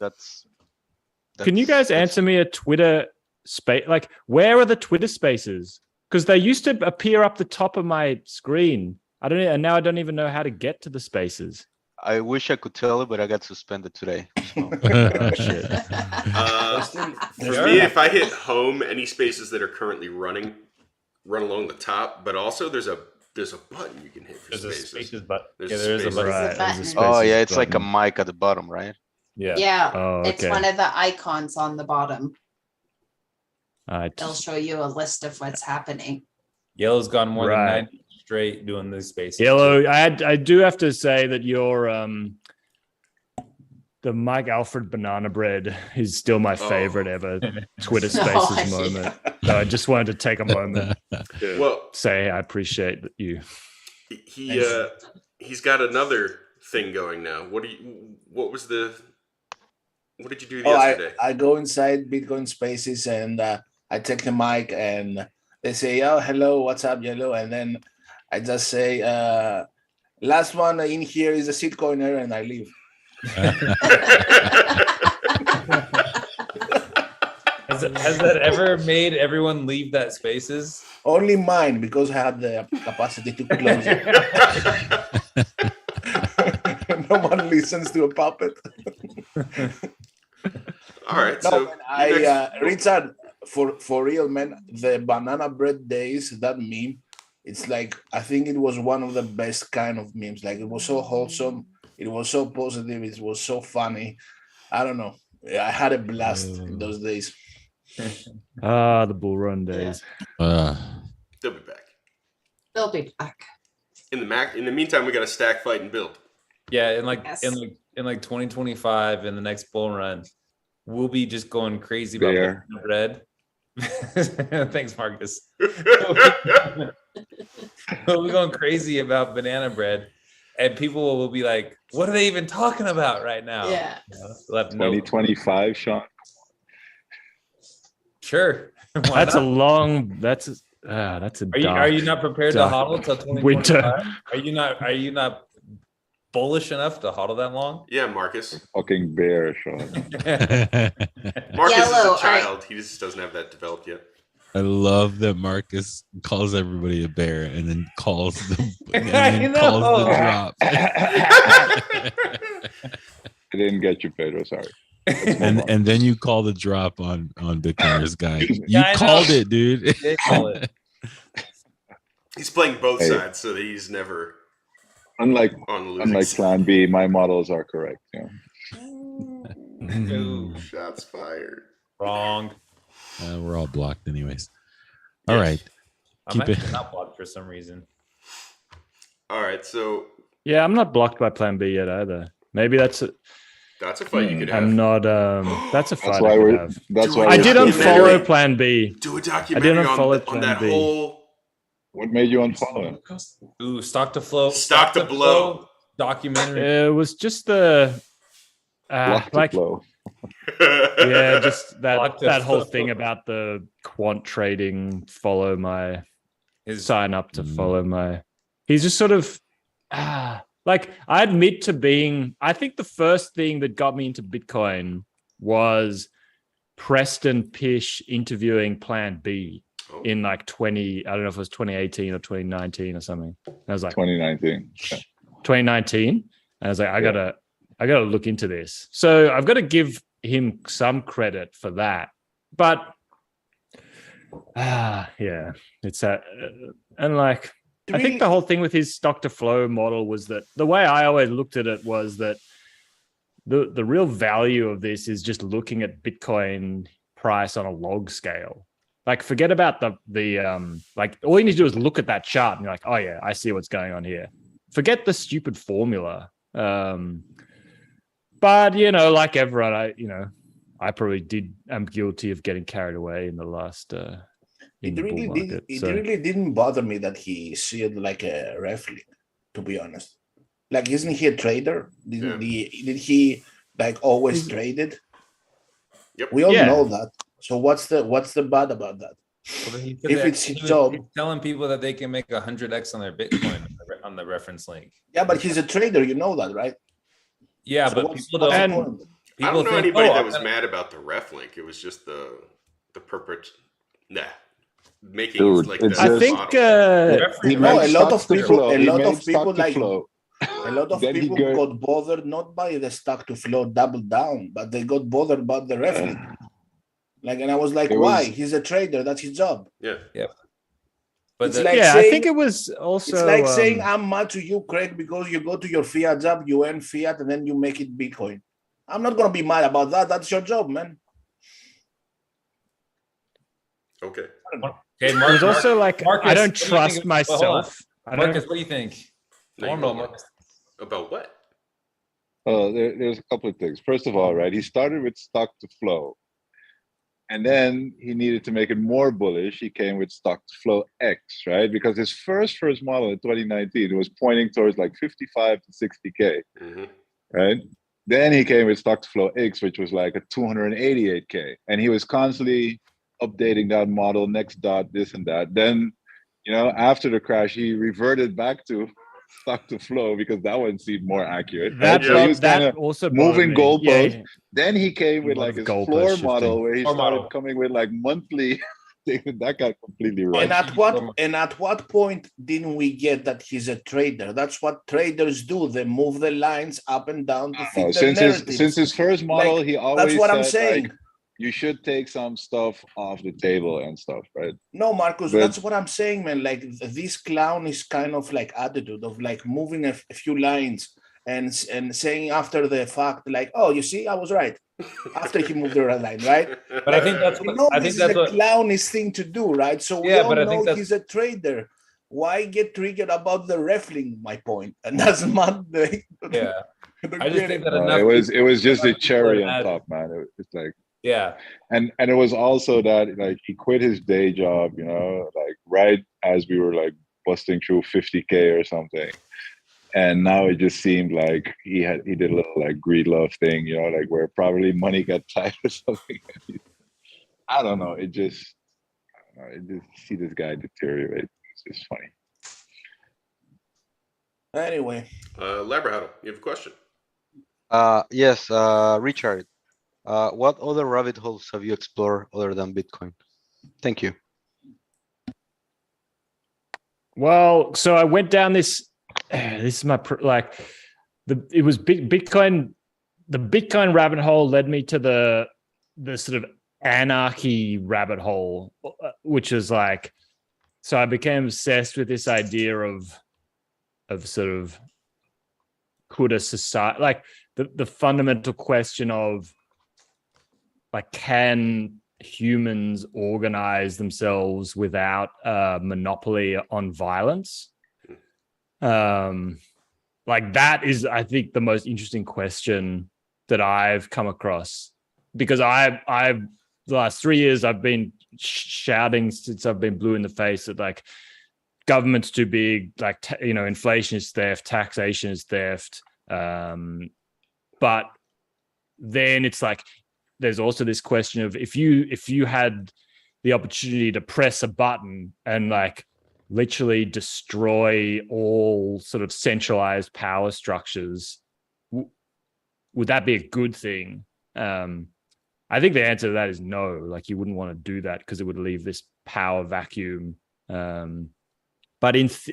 Can you guys answer me a Twitter space? Like, where are the Twitter spaces? Because they used to appear up the top of my screen. And now I don't even know how to get to the spaces.
I wish I could tell you, but I got suspended today. So.
Oh, shit.
For me, if I hit home, any spaces that are currently running, run along the top. But also, there's a button you can hit for
There's a
spaces.
spaces button.
There's
Yeah,
a
there is a
spaces.
button.
Right.
button.
there's a
Oh
spaces
yeah, it's like a
button.
mic at the bottom, right?
Yeah.
Yeah,
Oh,
it's
okay.
one of the icons on the bottom.
I
They'll show you a list of what's happening.
Yellow's gone more
Right.
than 9 straight doing these spaces.
Yellow, I do have to say that your the Mike Alfred banana bread is still my favorite ever Twitter Spaces
Oh,
moment. So I just wanted to take a moment to
Well,
say I appreciate that you.
he's got another thing going now. What did you do yesterday?
I go inside Bitcoin Spaces and I take the mic and they say, "Oh, hello, what's up, Yellow?" And then I just say, "Last one in here is a shitcoiner," and I leave.
Has that ever made everyone leave that spaces?
Only mine, because I have the capacity to close it. No one listens to a puppet.
All right.
No,
So
man, Richard, for real, man, the banana bread days, that meme, it's like, I think it was one of the best kind of memes. Like, it was so wholesome, it was so positive, it was so funny. I don't know. I had a blast in those days.
The bull run days.
they'll be back.
They'll be back.
In the meantime, we got to stack, fight, and build.
Yeah, in 2025, in the next bull run, we'll be just going crazy about banana bread. Thanks, Marcus. We'll be going crazy about banana bread, and people will be like, "What are they even talking about right now?"
Yeah.
2025, Sean.
Sure.
That's a long. That's a.
Are you not prepared to hodl till 2025?
Winter.
Are you not bullish enough to hodl that long?
Yeah, Marcus.
Fucking bear, Sean.
Marcus
Yellow,
is a child. He just doesn't have that developed yet.
I love that Marcus calls everybody a bear and then calls the drop.
I didn't get you, Pedro. Sorry.
And then you call the drop on Bitcoiners guy. You
Yeah,
called it, dude.
You did call it.
He's playing both sides, so that he's never
Unlike
on the losing side.
Plan B, my models are correct. Yeah.
Ooh,
Shots fired.
wrong.
We're all blocked anyways. All right.
I'm
Keep it.
actually not blocked for some reason.
All right, so
Yeah, I'm not blocked by Plan B yet either. Maybe that's a
fight you could have.
I'm not. That's a
That's
fight
why
I could
we're.
have.
That's why
I
we're
did
still
unfollow
here.
Plan B.
Do a documentary
unfollow
on
Plan
that
B.
whole
What made you unfollow him?
Ooh, stock to flow.
Stock to blow
documentary.
It was just the
Block to
like
flow.
yeah, just
Block to
that whole
flow.
thing about the quant trading. Follow my sign up to
Mm.
follow my. He's just sort of like I admit to being. I think the first thing that got me into Bitcoin was Preston Pish interviewing Plan B in like 20. I don't know if it was 2018 or 2019 or something. And I was like
2019. Yeah.
2019, and I was like, I gotta look into this. So I've got to give him some credit for that. But yeah, it's that, and like I think the whole thing with his stock to flow model was that the way I always looked at it was that the real value of this is just looking at Bitcoin price on a log scale. Like forget about the like all you need to do is look at that chart and you're like, oh yeah, I see what's going on here. Forget the stupid formula. But like everyone, I probably am guilty of getting carried away in the last
It really didn't bother me that he said like a referee, to be honest. Like, isn't he a trader? Did he like always traded?
Yep.
We all know that. So what's the bad about that?
Well,
if it's his job,
he's telling people that they can make 100x on their Bitcoin on the reference link.
Yeah, but he's a trader. You know that, right?
Yeah,
So
but people don't.
I don't know anybody that was mad about the ref link. It was just the making
Dude,
like
it's
that.
I think
a lot of people like
flow.
a lot of people got bothered not by the stock to flow double down, but they got bothered about the ref link. Like, and I was like, why? He's a trader. That's his job.
Yeah.
But
it's like saying,
I think it was also.
It's like saying I'm mad to you, Craig, because you go to your fiat job, you earn fiat, and then you make it Bitcoin. I'm not gonna be mad about that. That's your job, man.
Okay.
Okay,
There's also like
Marcus,
I don't trust myself.
Marcus, what do you think? I don't know, Marcus.
About what?
There's a couple of things. First of all, right, he started with stock to flow. And then he needed to make it more bullish. He came with stock to flow X, right? Because his first model in 2019 was pointing towards like 55 to 60K, right? Then he came with stock to flow X, which was like a 288K. And he was constantly updating that model, next dot, this and that. Then, after the crash, he reverted back to stock to flow because that one seemed more accurate.
That,
So he was kind of
also
moving goalposts.
Yeah.
Then he came with like his floor model where he started coming with like monthly that got completely right.
And at what point didn't we get that he's a trader? That's what traders do. They move the lines up and down to fit their narratives.
Since his first model,
Like,
he always
that's what I'm
said,
saying.
like, you should take some stuff off the table and stuff, right?
No, Marcus,
But-
that's what I'm saying, man. Like this clown is kind of like attitude of like moving a few lines and saying after the fact, like, oh, you see, I was right. After he moved the red line, right?
But I think that's what I think that's
a clownish thing to do, right? So we all know he's a trader. Why get triggered about the refling? My point, and that's not the.
Yeah, I just think that
it was just a cherry on top, man. It's like and it was also that like he quit his day job, you know, like right as we were like busting through 50K or something. And now it just seemed like he did a little like greed love thing, you know, like where probably money got tight or something. I don't know. It just see this guy deteriorate. It's just funny.
Anyway,
Labrahuddle, you have a question?
Yes, Richard. What other rabbit holes have you explored other than Bitcoin? Thank you.
Well, so I went down this. This is my it was Bitcoin. The Bitcoin rabbit hole led me to the sort of anarchy rabbit hole, which is like, so I became obsessed with this idea of sort of could a society, like the fundamental question of like, can humans organize themselves without a monopoly on violence? Like that is, I think, the most interesting question that I've come across, because I've the last 3 years I've been shouting since I've been blue in the face that like government's too big, like inflation is theft, taxation is theft, but then it's like there's also this question of if you had the opportunity to press a button and like literally destroy all sort of centralized power structures, would that be a good thing? I think the answer to that is no. Like you wouldn't want to do that because it would leave this power vacuum. But it's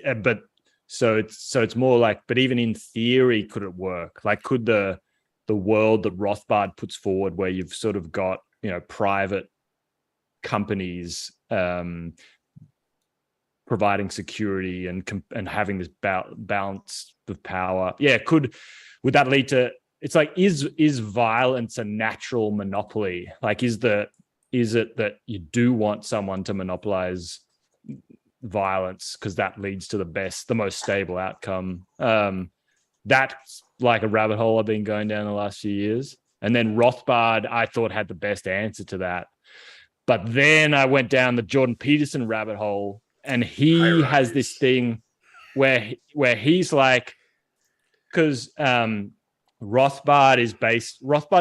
more like, but even in theory, could it work? Like, could the world that Rothbard puts forward, where you've sort of got private companies providing security and having this balance of power, would that lead to? It's like, is violence a natural monopoly? Like, is it that you do want someone to monopolize violence because that leads to the most stable outcome? That's like a rabbit hole I've been going down the last few years. And then Rothbard, I thought, had the best answer to that. But then I went down the Jordan Peterson rabbit hole, and he has this thing where he's like, because Rothbard's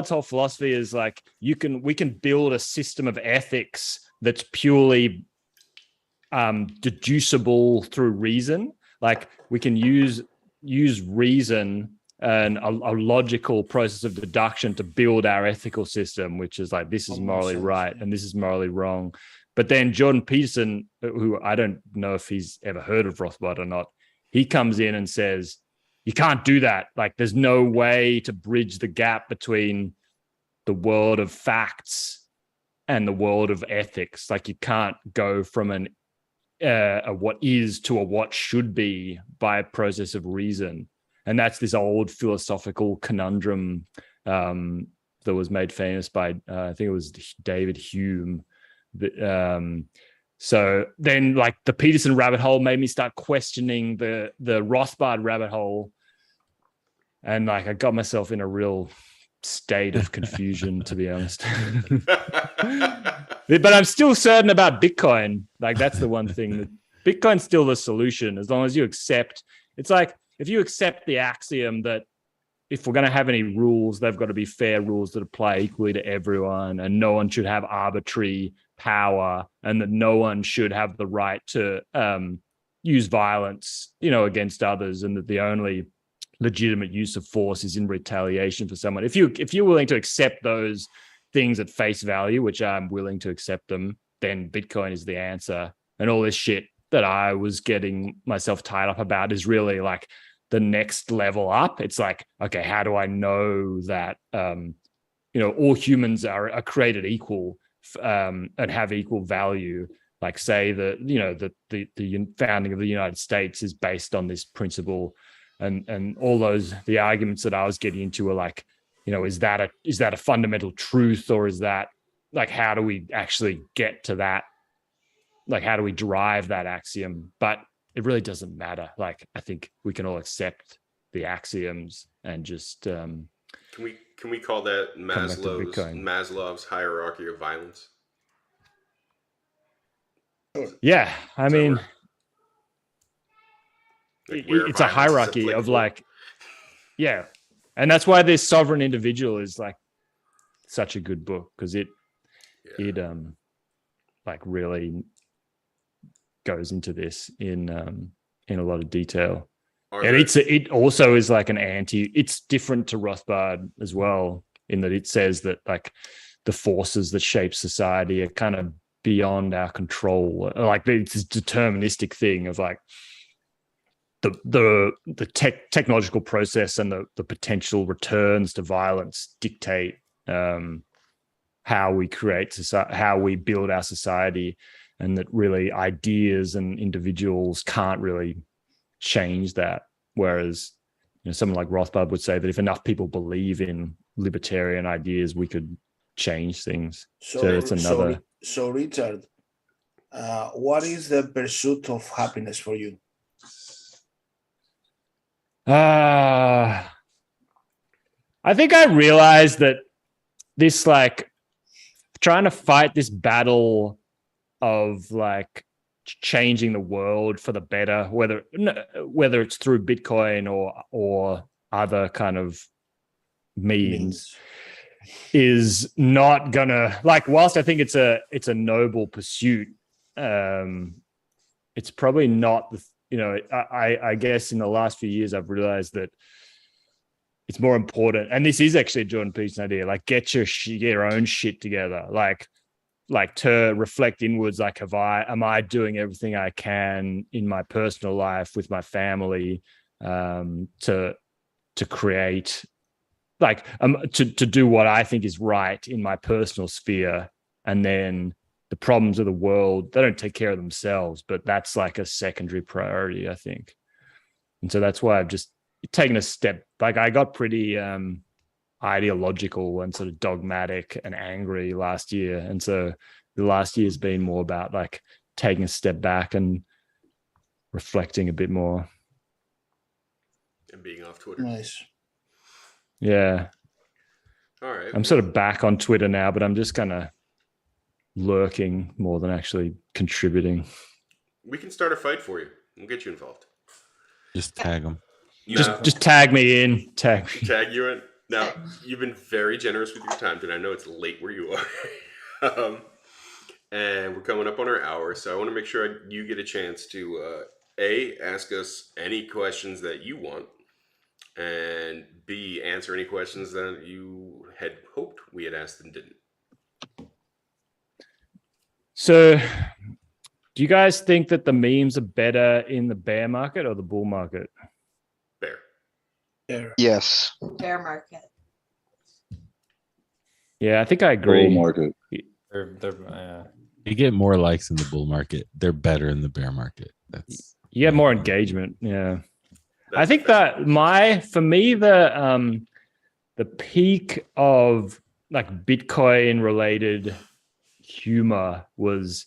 whole philosophy is like, we can build a system of ethics that's purely deducible through reason. Like we can use reason and a logical process of deduction to build our ethical system, which is like, this is morally right and this is morally wrong. But then Jordan Peterson, who I don't know if he's ever heard of Rothbard or not, he comes in and says, you can't do that. Like there's no way to bridge the gap between the world of facts and the world of ethics. Like you can't go from a what is to a what should be by a process of reason. And that's this old philosophical conundrum that was made famous by, I think it was David Hume. So then like the Peterson rabbit hole made me start questioning the Rothbard rabbit hole. And like I got myself in a real state of confusion, to be honest. But I'm still certain about Bitcoin. Like that's the one thing that Bitcoin's still the solution, as long as you accept. It's like if you accept the axiom that if we're going to have any rules, they've got to be fair rules that apply equally to everyone, and no one should have arbitrary power, and that no one should have the right to use violence, against others, and that the only legitimate use of force is in retaliation for someone. If you're willing to accept those things at face value, which I'm willing to accept them, then Bitcoin is the answer. And all this shit that I was getting myself tied up about is really like the next level up. It's like, okay, how do I know that, all humans are created equal and have equal value? Like say that, the founding of the United States is based on this principle, and all the arguments that I was getting into were like, is that a fundamental truth, or is that like, how do we actually get to that? Like, how do we derive that axiom? But it really doesn't matter. Like, I think we can all accept the axioms and just
Can we call that Maslow's hierarchy of violence?
Yeah, I mean, it's a hierarchy of like, yeah, and that's why this Sovereign Individual is like such a good book, because it like really goes into this in a lot of detail. And it also is like it's different to Rothbard as well, in that it says that like the forces that shape society are kind of beyond our control. Like it's this deterministic thing of like the technological process and the potential returns to violence dictate how we create society, how we build our society, and that really ideas and individuals can't really change that. Whereas someone like Rothbard would say that if enough people believe in libertarian ideas, we could change things. So it's another.
So Richard, what is the pursuit of happiness for you?
I think I realized that this, like, trying to fight this battle of like changing the world for the better, whether it's through Bitcoin or other kind of means, is not gonna, like, whilst I think it's a noble pursuit, it's probably not the, I guess in the last few years I've realized that it's more important, and this is actually a Jordan Peterson idea, like get your own shit together, like to reflect inwards, like am I doing everything I can in my personal life with my family to create, like to do what I think is right in my personal sphere, and then the problems of the world, they don't take care of themselves, but that's like a secondary priority, I think. And so that's why I've just taken a step, like I got pretty ideological and sort of dogmatic and angry last year, and so the last year has been more about like taking a step back and reflecting a bit more
and being off Twitter.
Nice.
Yeah.
All right.
I'm sort of back on Twitter now, but I'm just kind of lurking more than actually contributing.
We can start a fight for you. We'll get you involved.
Just tag them.
Just tag me in. Tag
you in. Now, you've been very generous with your time, and I know it's late where you are. And we're coming up on our hour, so I want to make sure you get a chance to A, ask us any questions that you want, and B, answer any questions that you had hoped we had asked and didn't.
So, do you guys think that the memes are better in the bear market or the bull market?
Bear.
Yes.
Bear market.
Yeah, I think I agree.
Bull market.
You get more likes in the bull market. They're better in the bear market.
You get more engagement. Yeah. I think that for me, the peak of like Bitcoin related humor was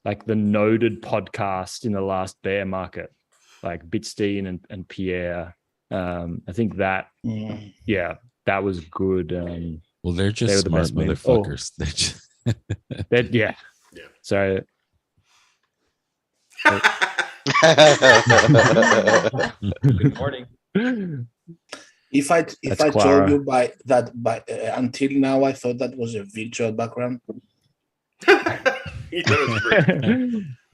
like the noted podcast in the last bear market, like Bitstein and Pierre. I think that, that was good.
Well, they're just smart motherfuckers. They're just
yeah. So
good morning.
If I told you by until now I thought that was a virtual background.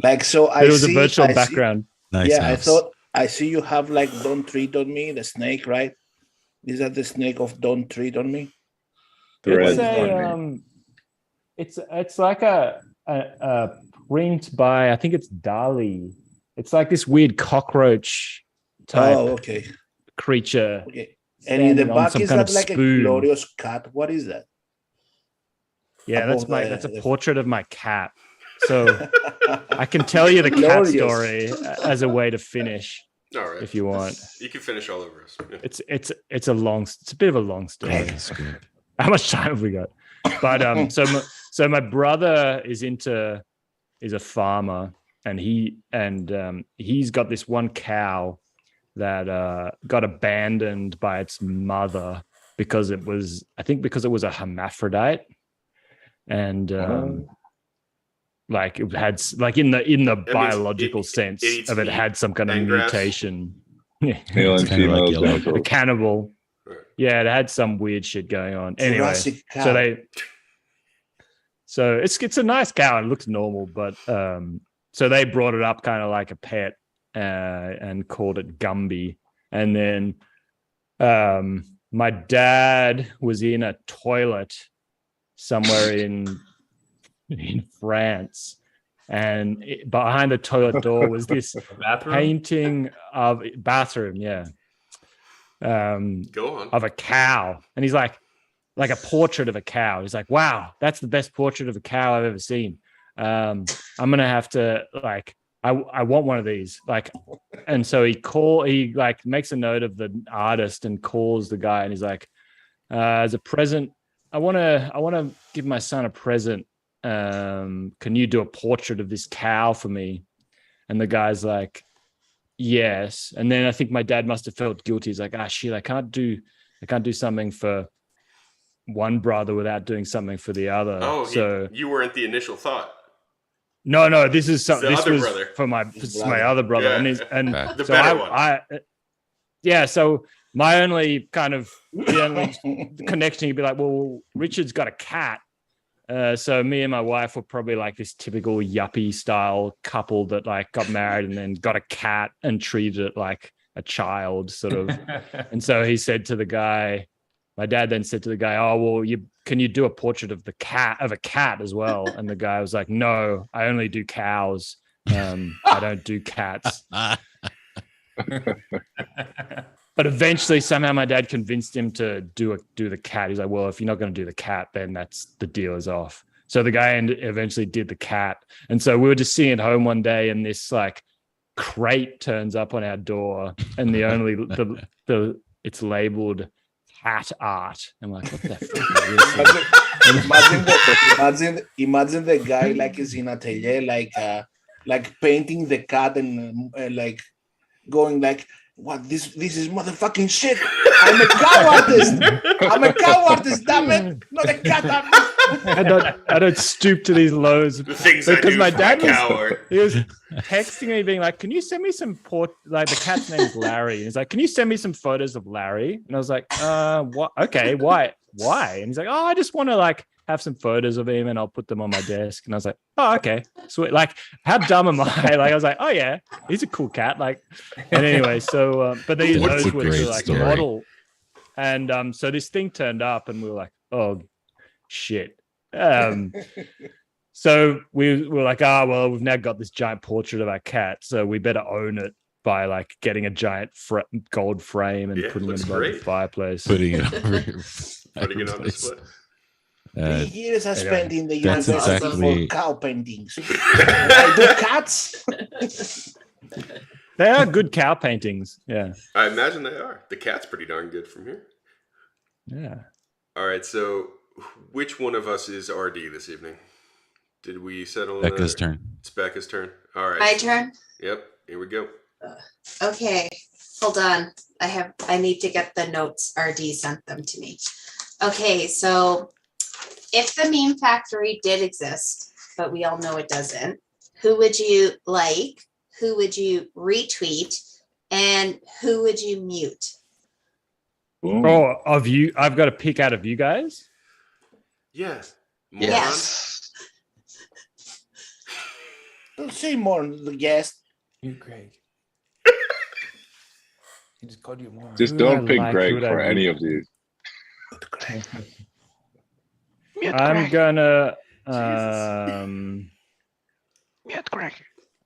Like, so
it was a virtual background.
Nice.
Yeah, house. I thought I see you have like "Don't Treat on Me," the snake, right? Is that the snake of "Don't Treat on Me"?
It's like a print by, I think it's Dali. It's like this weird cockroach type
okay.
creature.
Okay. And in the back, is that like
spoon.
A glorious cat? What is that?
Yeah, that's a portrait of my cat. So I can tell you the cat story as a way to finish.
All right.
If you want.
You can finish all over us. Yeah.
It's a bit of a long story. How much time have we got? But so my brother is a farmer, and he's got this one cow that got abandoned by its mother because it was a hermaphrodite, and like it had like in the biological sense of it had some kind of mutation.
Male and female,
like a cannibal. Yeah, it had some weird shit going on. Anyway, so it's a nice cow. It looks normal, but so they brought it up kind of like a pet and called it Gumby. And then my dad was in a toilet somewhere in France, and behind the toilet door was this painting of bathroom,
Go on.
of a cow, and he's like a portrait of a cow. He's like, wow, that's the best portrait of a cow I've ever seen. I'm gonna have to I want one of these, and so he makes a note of the artist and calls the guy, and he's like, as a present, I want to give my son a present. Can you do a portrait of this cow for me? And the guy's like, yes. And then I think my dad must have felt guilty. He's like, shit, I can't do something for one brother without doing something for the other.
Oh,
so
you weren't the initial thought.
No, this is something. This was
brother.
For my other brother,
Yeah.
and
the
so
better one.
So my only kind of connection, you'd be like, well, Richard's got a cat. So me and my wife were probably like this typical yuppie style couple that like got married and then got a cat and treated it like a child, sort of. And so he said to the guy, my dad then said to the guy, oh, well, can you do a portrait of a cat as well? And the guy was like, no, I only do cows. I don't do cats. But eventually, somehow, my dad convinced him to do the cat. He's like, "Well, if you're not going to do the cat, then the deal is off." So the guy eventually did the cat, and so we were just sitting at home one day, and this like crate turns up on our door, and it's labeled cat art. I'm like, "What the fuck is this?"
Imagine the guy like is in atelier, like painting the cat and like going like. What this is motherfucking shit. I'm a cow artist, damn it. Not a cat artist.
I don't stoop to these lows.
The things because my dad
was texting me being like, can you send me some like the cat's name is Larry. And he's like, can you send me some photos of Larry? And I was like, what? Okay, why? And he's like, oh, I just want to like have some photos of him and I'll put them on my desk. And I was like, oh, okay, sweet. Like, how dumb am I? Like, I was like, oh yeah, he's a cool cat. Like, and anyway, so, but those were to like model. And so this thing turned up and we were like, oh shit. So we were like, well, we've now got this giant portrait of our cat. So we better own it by like getting a giant gold frame and putting it above the fireplace.
Putting it
on display.
Years I spent in the university for cow paintings. I do cats.
They are good cow paintings. Yeah,
I imagine they are. The cat's pretty darn good from here.
Yeah.
All right. So, which one of us is RD this evening? Did we settle?
Becca's turn.
It's Becca's turn. All right.
My turn.
Yep. Here we go.
Okay. Hold on. I need to get the notes. RD sent them to me. Okay. So. If the meme factory did exist, but we all know it doesn't, who would you like? Who would you retweet? And who would you mute?
Oh, of you, I've got to pick out of you guys?
Yes.
Yes.
Don't say more, yes.
You, Greg. He just called you more.
Just don't pick Greg for any of these.
I'm gonna
Mute Greg.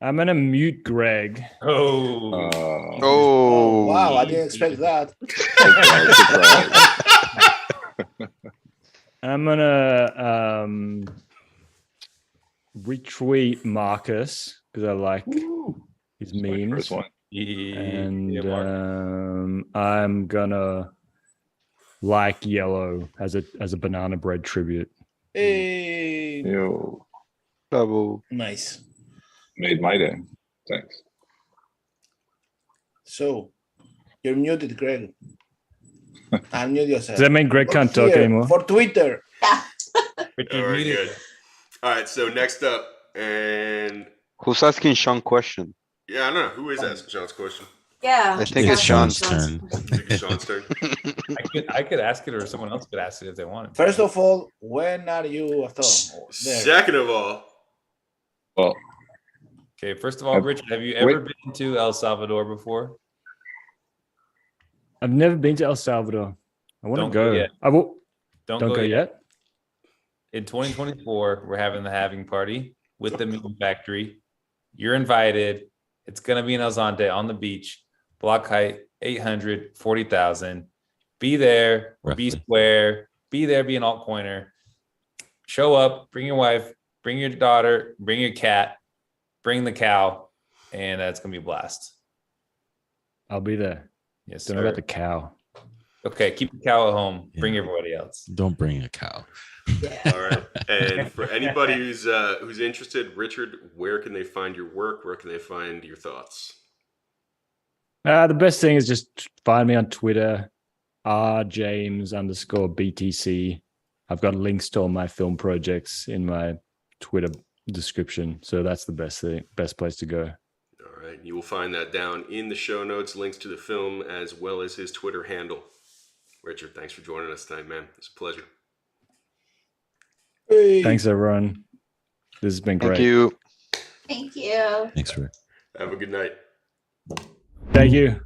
I'm gonna mute Greg.
Oh, wow, I didn't expect that.
I'm gonna retweet Marcus because I like his memes. And I'm gonna like Yellow as a banana bread tribute.
Hey.
Yo.
Bravo.
Nice.
Made my day. Thanks.
So, you're muted, Greg. Unmute yourself.
Does that mean Greg can't talk anymore?
For Twitter.
Yeah.
All right, good. All right, so next up, and
Who's asking Sean question?
yeah, I don't know who is asking Sean's question.
Yeah.
I think it's Sean's
turn.
I think it's Sean's turn.
I could ask it, or someone else could ask it if they wanted.
First of all, when are you there?
Second of all,
well,
okay. First of all, Richard, have you ever been to El Salvador before?
I've never been to El Salvador. I want to
Don't
go.
go yet.
I will.
Don't
go yet.
In 2024, we're having the halving party with the Meat Factory. You're invited. It's gonna be in El Zonte on the beach. Block height 840,000. Be there.
Roughly.
Be square. Be there. Be an altcoiner. Show up. Bring your wife. Bring your daughter. Bring your cat. Bring the cow, and it's gonna be a blast.
I'll be there.
Yes,
Don't know
sir.
about the cow.
Okay, keep the cow at home. Bring
Yeah.
everybody else.
Don't bring a cow.
Yeah.
all right. And for anybody who's interested, Richard, where can they find your work? Where can they find your thoughts?
The best thing is just find me on Twitter, rjames_BTC. I've got links to all my film projects in my Twitter description, so that's the best place to go.
All right. You will find that down in the show notes, links to the film as well as his Twitter handle. Richard, thanks for joining us tonight, man. It's a pleasure.
Hey.
Thanks, everyone. This has been great.
Thank you.
Thank you.
Thanks for
Have a good night.
Thank you.